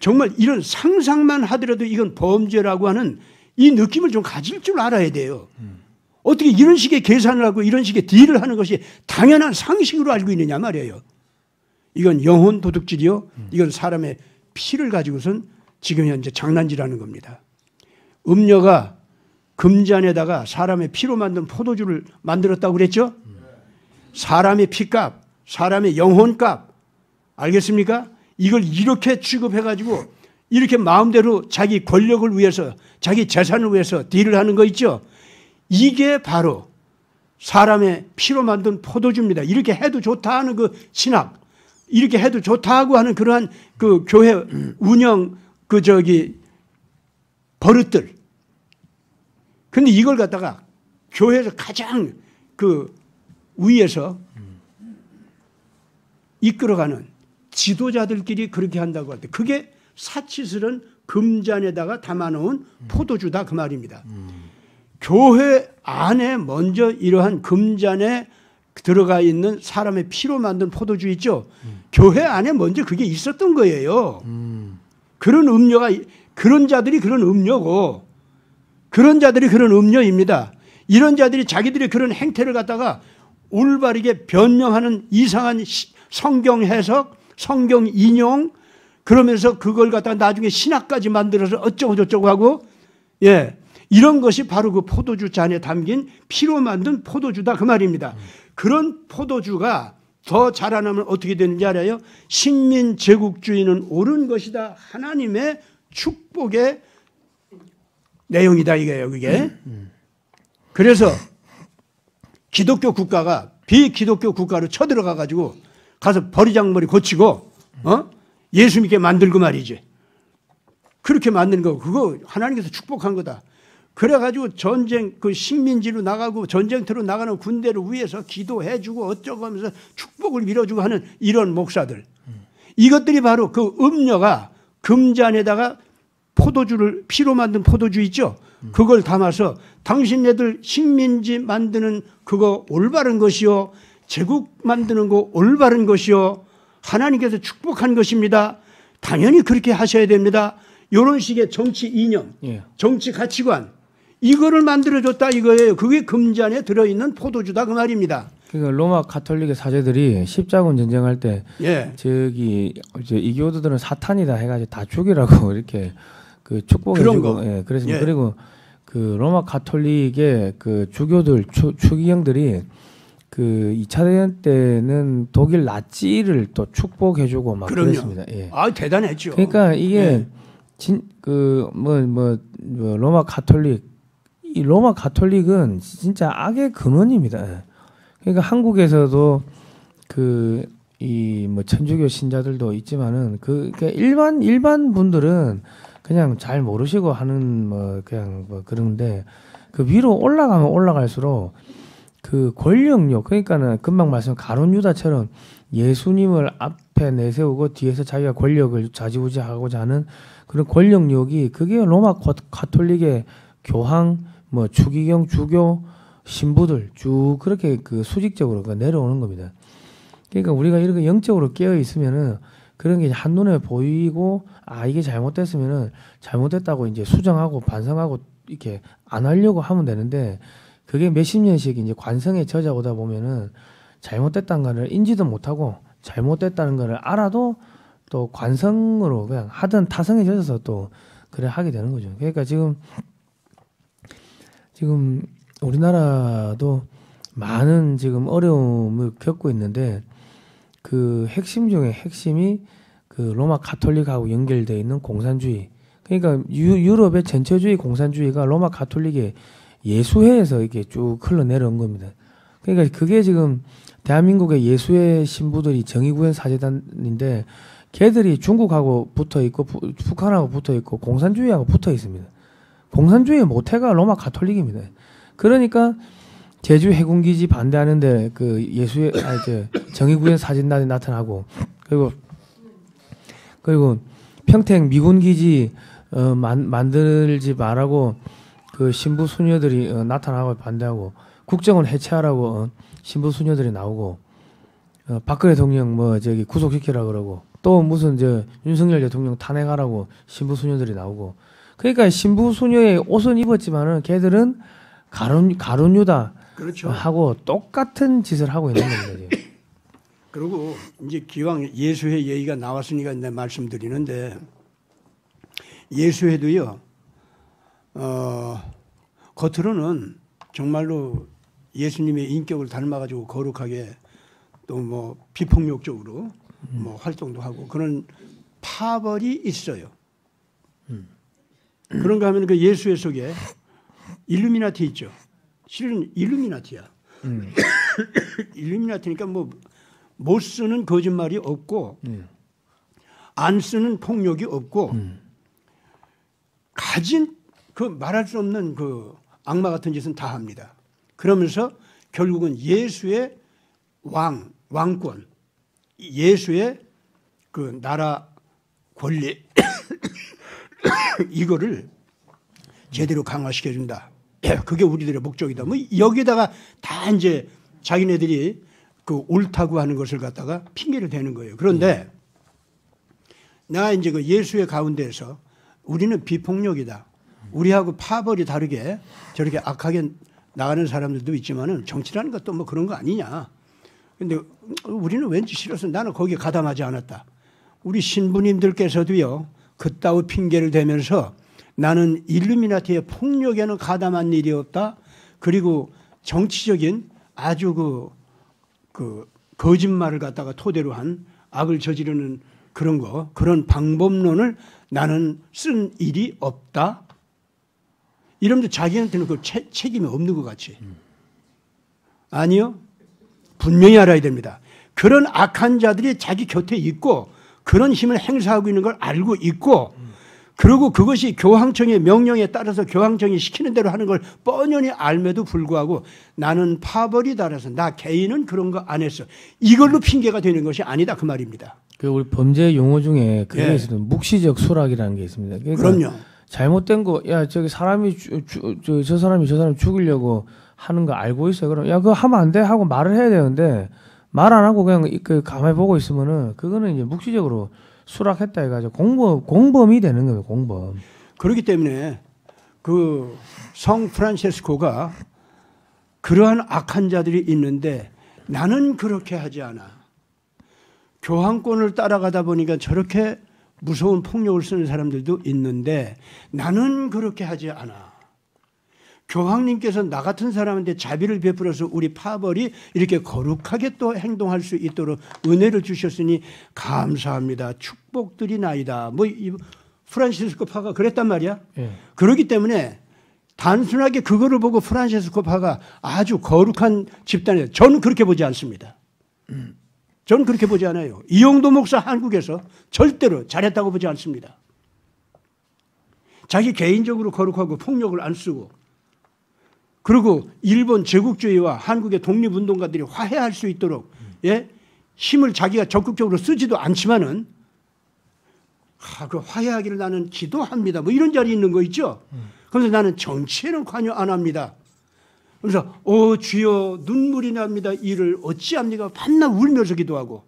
Speaker 2: 정말 이런 상상만 하더라도 이건 범죄라고 하는 이 느낌을 좀 가질 줄 알아야 돼요. 어떻게 이런 식의 계산을 하고 이런 식의 딜을 하는 것이 당연한 상식으로 알고 있느냐 말이에요. 이건 영혼 도둑질이요. 이건 사람의 피를 가지고선 지금 현재 장난질하는 겁니다. 음녀가 금잔에다가 사람의 피로 만든 포도주를 만들었다고 그랬죠? 사람의 피값, 사람의 영혼값, 알겠습니까? 이걸 이렇게 취급해가지고 이렇게 마음대로 자기 권력을 위해서, 자기 재산을 위해서 딜을 하는 거 있죠? 이게 바로 사람의 피로 만든 포도주입니다. 이렇게 해도 좋다 하는 그 신학, 이렇게 해도 좋다고 하는 그러한 그 교회 운영 버릇들. 근데 이걸 갖다가 교회에서 가장 그 위에서 이끌어가는 지도자들끼리 그렇게 한다고 할 때 그게 사치스런 금잔에다가 담아놓은 포도주다 그 말입니다. 교회 안에 먼저 이러한 금잔에 들어가 있는 사람의 피로 만든 포도주 있죠. 교회 안에 먼저 그게 있었던 거예요. 그런 음료가, 그런 자들이 그런 음료고 그런 자들이 그런 음료입니다. 이런 자들이 자기들의 그런 행태를 갖다가 올바르게 변명하는 이상한 성경 해석, 성경 인용, 그러면서 그걸 갖다가 나중에 신학까지 만들어서 어쩌고 저쩌고 하고, 이런 것이 바로 그 포도주 잔에 담긴 피로 만든 포도주다 그 말입니다. 그런 포도주가 더 자라나면 어떻게 되는지 알아요? 식민 제국주의는 옳은 것이다. 하나님의 축복의 내용이다 이거예요, 그게. 그래서 기독교 국가가 비기독교 국가로 쳐들어가 가지고 가서 버리장머리 고치고 예수 믿게 만들고 말이지. 그렇게 만드는 거 그거 하나님께서 축복한 거다. 그래가지고 전쟁 그 식민지로 나가고 전쟁터로 나가는 군대를 위해서 기도해주고 어쩌고 하면서 축복을 밀어주고 하는 이런 목사들. 이것들이 바로 그 음료가 금잔에다가 포도주를 피로 만든 포도주 있죠. 그걸 담아서 당신네들 식민지 만드는 그거 올바른 것이요, 제국 만드는 거 올바른 것이요, 하나님께서 축복한 것입니다. 당연히 그렇게 하셔야 됩니다. 이런 식의 정치 이념,
Speaker 1: 예.
Speaker 2: 정치 가치관, 이거를 만들어줬다 이거예요. 그게 금잔에 들어있는 포도주다 그 말입니다.
Speaker 1: 그러니까 로마 가톨릭의 사제들이 십자군 전쟁할 때
Speaker 2: 예.
Speaker 1: 저기 이제 이교도들은 사탄이다 해가지고 다 죽이라고 이렇게 그 축복해주고, 예, 그랬습니다.
Speaker 2: 예.
Speaker 1: 그리고 그 로마 가톨릭의 그 주교들 추기경들이 그 2차 대전 때는 독일 나치를 또 축복해주고 막
Speaker 2: 그럼요.
Speaker 1: 그랬습니다. 예.
Speaker 2: 아 대단했죠.
Speaker 1: 그러니까 이게
Speaker 2: 예.
Speaker 1: 로마 가톨릭, 이 로마 가톨릭은 진짜 악의 근원입니다. 예. 그러니까 한국에서도 천주교 신자들도 있지만은 그러니까 일반 분들은 그냥 잘 모르시고 하는 그런데 그 위로 올라가면 올라갈수록 그 권력욕, 그러니까는 금방 말씀 가룟 유다처럼 예수님을 앞에 내세우고 뒤에서 자기가 권력을 좌지우지하고자 하는 그런 권력욕이, 그게 로마 가톨릭의 교황, 추기경, 주교, 신부들 쭉 그렇게 그 수직적으로 내려오는 겁니다. 그러니까 우리가 이렇게 영적으로 깨어 있으면은 그런 게 한눈에 보이고, 이게 잘못됐으면은 잘못됐다고 이제 수정하고 반성하고 이렇게 안 하려고 하면 되는데, 그게 몇십 년씩 이제 관성에 젖어오다 보면은 잘못됐다는 거를 인지도 못하고 잘못됐다는 거를 알아도 또 관성으로 그냥 하던 타성에 젖어서 또 그래 하게 되는 거죠. 그러니까 지금 우리나라도 많은 지금 어려움을 겪고 있는데, 그 핵심 중에 핵심이 그 로마 가톨릭하고 연결되어 있는 공산주의. 그러니까 유럽의 전체주의 공산주의가 로마 가톨릭의 예수회에서 이렇게 쭉 흘러내려온 겁니다. 그러니까 그게 지금 대한민국의 예수회 신부들이 정의구현 사제단인데, 걔들이 중국하고 붙어 있고 북한하고 붙어 있고 공산주의하고 붙어 있습니다. 공산주의의 모태가 로마 가톨릭입니다. 그러니까 제주 해군기지 반대하는데 그 정의구현 사진단이 나타나고, 그리고 평택 미군기지 만들지 말라고 그 신부 수녀들이 나타나고 반대하고, 국정원 해체하라고 신부 수녀들이 나오고, 박근혜 대통령 구속시키라 그러고, 또 무슨 윤석열 대통령 탄핵하라고 신부 수녀들이 나오고. 그러니까 신부 수녀의 옷은 입었지만은 걔들은 가룟 유다
Speaker 2: 그렇죠.
Speaker 1: 하고 똑같은 짓을 하고 있는 겁니다.
Speaker 2: 그리고 이제 기왕 예수회 얘기가 나왔으니까 내가 말씀드리는데, 예수회도요, 겉으로는 정말로 예수님의 인격을 닮아가지고 거룩하게 또 비폭력적으로 활동도 하고 그런 파벌이 있어요. 그런가 하면 그 예수회 속에 일루미나티 있죠. 실은 일루미나티야. 일루미나티니까 못 쓰는 거짓말이 없고 안 쓰는 폭력이 없고 가진 그 말할 수 없는 그 악마 같은 짓은 다 합니다. 그러면서 결국은 예수의 왕권, 예수의 그 나라 권리 이거를 제대로 강화시켜준다. 그게 우리들의 목적이다. 여기다가 다 이제 자기네들이 그 옳다고 하는 것을 갖다가 핑계를 대는 거예요. 그런데 내가 이제 그 예수의 가운데에서 우리는 비폭력이다. 우리하고 파벌이 다르게 저렇게 악하게 나가는 사람들도 있지만은 정치라는 것도 그런 거 아니냐. 근데 우리는 왠지 싫어서 나는 거기에 가담하지 않았다. 우리 신부님들께서도요, 그따위 핑계를 대면서 나는 일루미나티의 폭력에는 가담한 일이 없다. 그리고 정치적인 아주 그 거짓말을 갖다가 토대로 한 악을 저지르는 그런 방법론을 나는 쓴 일이 없다. 이러면서 자기한테는 그 책임이 없는 것 같이. 아니요. 분명히 알아야 됩니다. 그런 악한 자들이 자기 곁에 있고 그런 힘을 행사하고 있는 걸 알고 있고, 그리고 그것이 교황청의 명령에 따라서 교황청이 시키는 대로 하는 걸 뻔히 알매도 불구하고 나는 파벌이 달아서 나 개인은 그런 거 안 했어. 이걸로 핑계가 되는 것이 아니다 그 말입니다.
Speaker 1: 우리 범죄 용어 중에 그게 있습니다. 묵시적 수락이라는 게 있습니다. 그러니까
Speaker 2: 그럼요.
Speaker 1: 잘못된 거, 야 저기 사람이 저 사람이 저 사람 죽이려고 하는 거 알고 있어요. 그럼 야 그거 하면 안 돼 하고 말을 해야 되는데 말 안 하고 그냥 그 가만히 보고 있으면은 그거는 이제 묵시적으로 수락했다 해가지고 공범이 되는 거예요. 공범.
Speaker 2: 그렇기 때문에 그 성 프란체스코가 그러한 악한 자들이 있는데 나는 그렇게 하지 않아. 교황권을 따라가다 보니까 저렇게 무서운 폭력을 쓰는 사람들도 있는데 나는 그렇게 하지 않아. 교황님께서 나 같은 사람한테 자비를 베풀어서 우리 파벌이 이렇게 거룩하게 또 행동할 수 있도록 은혜를 주셨으니 감사합니다. 축복드리나이다. 뭐 프란시스코 파가 그랬단 말이야.
Speaker 1: 예.
Speaker 2: 그렇기 때문에 단순하게 그거를 보고 프란시스코 파가 아주 거룩한 집단이에요. 저는 그렇게 보지 않습니다. 저는 그렇게 보지 않아요. 이용도 목사 한국에서 절대로 잘했다고 보지 않습니다. 자기 개인적으로 거룩하고 폭력을 안 쓰고 그리고 일본 제국주의와 한국의 독립운동가들이 화해할 수 있도록 예? 힘을 자기가 적극적으로 쓰지도 않지만은 그 화해하기를 나는 기도합니다. 뭐 이런 자리에 있는 거 있죠. 그래서 나는 정치에는 관여 안 합니다. 그래서 주여 눈물이 납니다. 이를 어찌합니까? 밤낮 울면서 기도하고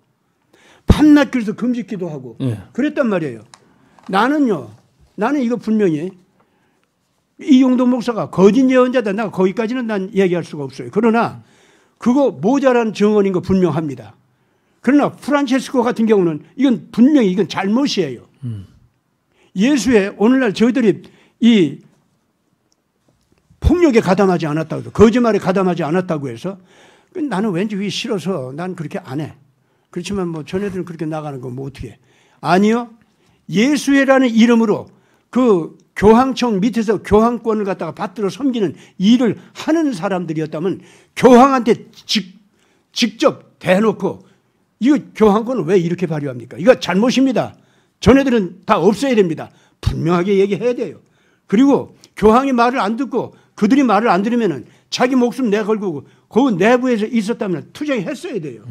Speaker 2: 밤낮 그래서 금식 기도하고 그랬단 말이에요. 나는 이거 분명히 이용도 목사가 거짓 예언자다. 나 거기까지는 난 얘기할 수가 없어요. 그러나 그거 모자란 증언인 거 분명합니다. 그러나 프란체스코 같은 경우는 이건 분명히 이건 잘못이에요. 예수의 오늘날 저희들이 이 폭력에 가담하지 않았다고 해서 거짓말에 가담하지 않았다고 해서 나는 왠지 싫어서 난 그렇게 안 해. 그렇지만 뭐 전애들은 그렇게 나가는 거 뭐 어떻게 해. 아니요. 예수회라는 이름으로 그 교황청 밑에서 교황권을 갖다가 받들어 섬기는 일을 하는 사람들이었다면 교황한테 직접 대놓고 이거 교황권을 왜 이렇게 발휘합니까? 이거 잘못입니다. 전애들은 다 없애야 됩니다. 분명하게 얘기해야 돼요. 그리고 교황이 말을 안 듣고 그들이 말을 안 들으면 자기 목숨 내걸고 그 내부에서 있었다면 투쟁했어야 돼요.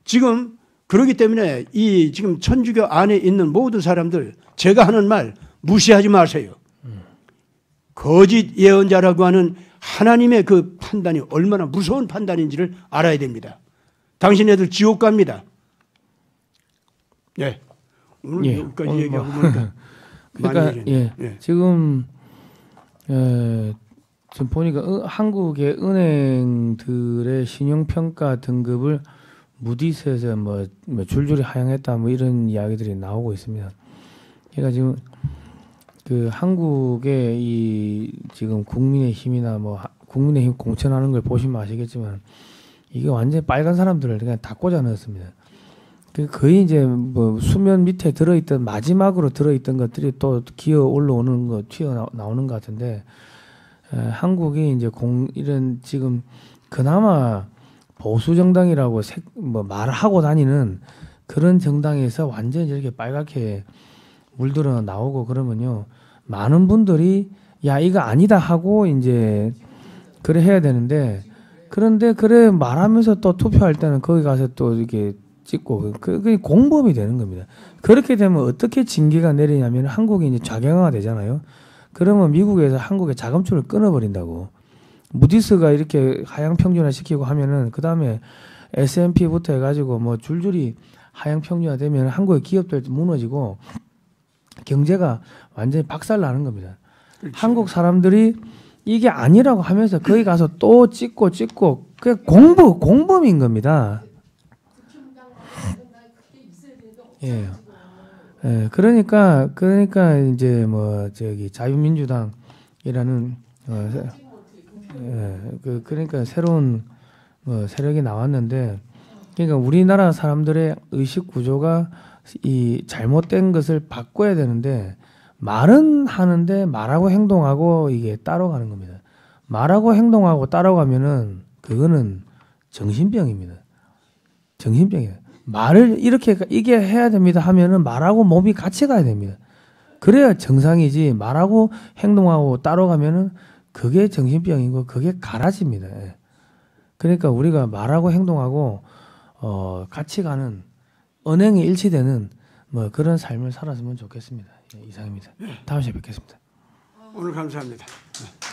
Speaker 2: 지금 그렇기 때문에 이 지금 천주교 안에 있는 모든 사람들 제가 하는 말 무시하지 마세요. 거짓 예언자라고 하는 하나님의 그 판단이 얼마나 무서운 판단인지를 알아야 됩니다. 당신네들 지옥 갑니다. 예. 오늘 여기까지 얘기하고 보니까
Speaker 1: 그러니까 지금 지금 보니까 한국의 은행들의 신용평가 등급을 무디스에서 뭐 줄줄이 하향했다 뭐 이런 이야기들이 나오고 있습니다. 그러니까 지금 그 한국의 이 지금 국민의힘이나 뭐 국민의힘 공천하는 걸 보시면 아시겠지만 이게 완전히 빨간 사람들을 그냥 다 꽂아 넣었습니다. 거의 이제 뭐 수면 밑에 들어있던 마지막으로 들어있던 것들이 또 기어 올라오는 거 튀어 나오는 것 같은데 한국이 이제 이런 지금 그나마 보수 정당이라고 뭐 말하고 다니는 그런 정당에서 완전히 이렇게 빨갛게 물들어 나오고 그러면요 많은 분들이 야 이거 아니다 하고 이제 그래 해야 되는데 그런데 그래 말하면서 또 투표할 때는 거기 가서 또 이렇게 찍고 그게 공범이 되는 겁니다. 그렇게 되면 어떻게 징계가 내리냐면 한국이 이제 좌경화가 되잖아요. 그러면 미국에서 한국의 자금줄을 끊어버린다고. 무디스가 이렇게 하향 평준화 시키고 하면은 그 다음에 S&P부터 해가지고 뭐 줄줄이 하향 평준화 되면 한국의 기업들 무너지고 경제가 완전히 박살나는 겁니다. 그렇지. 한국 사람들이 이게 아니라고 하면서 거기 가서 또 찍고 그 공범인 겁니다. 예. 예, 그러니까 이제 뭐 저기 자유민주당이라는 그러니까 새로운 뭐 세력이 나왔는데 그러니까 우리나라 사람들의 의식 구조가 이 잘못된 것을 바꿔야 되는데 말은 하는데 말하고 행동하고 이게 따라가는 겁니다. 말하고 행동하고 따라가면은 그거는 정신병입니다. 정신병이에요. 말을 이게 해야 됩니다 하면은 말하고 몸이 같이 가야 됩니다. 그래야 정상이지 말하고 행동하고 따라가면은 그게 정신병이고 그게 가라집니다. 그러니까 우리가 말하고 행동하고 같이 가는 언행이 일치되는 뭐 그런 삶을 살았으면 좋겠습니다. 이상입니다. 다음 시간에 뵙겠습니다.
Speaker 2: 오늘 감사합니다. 네.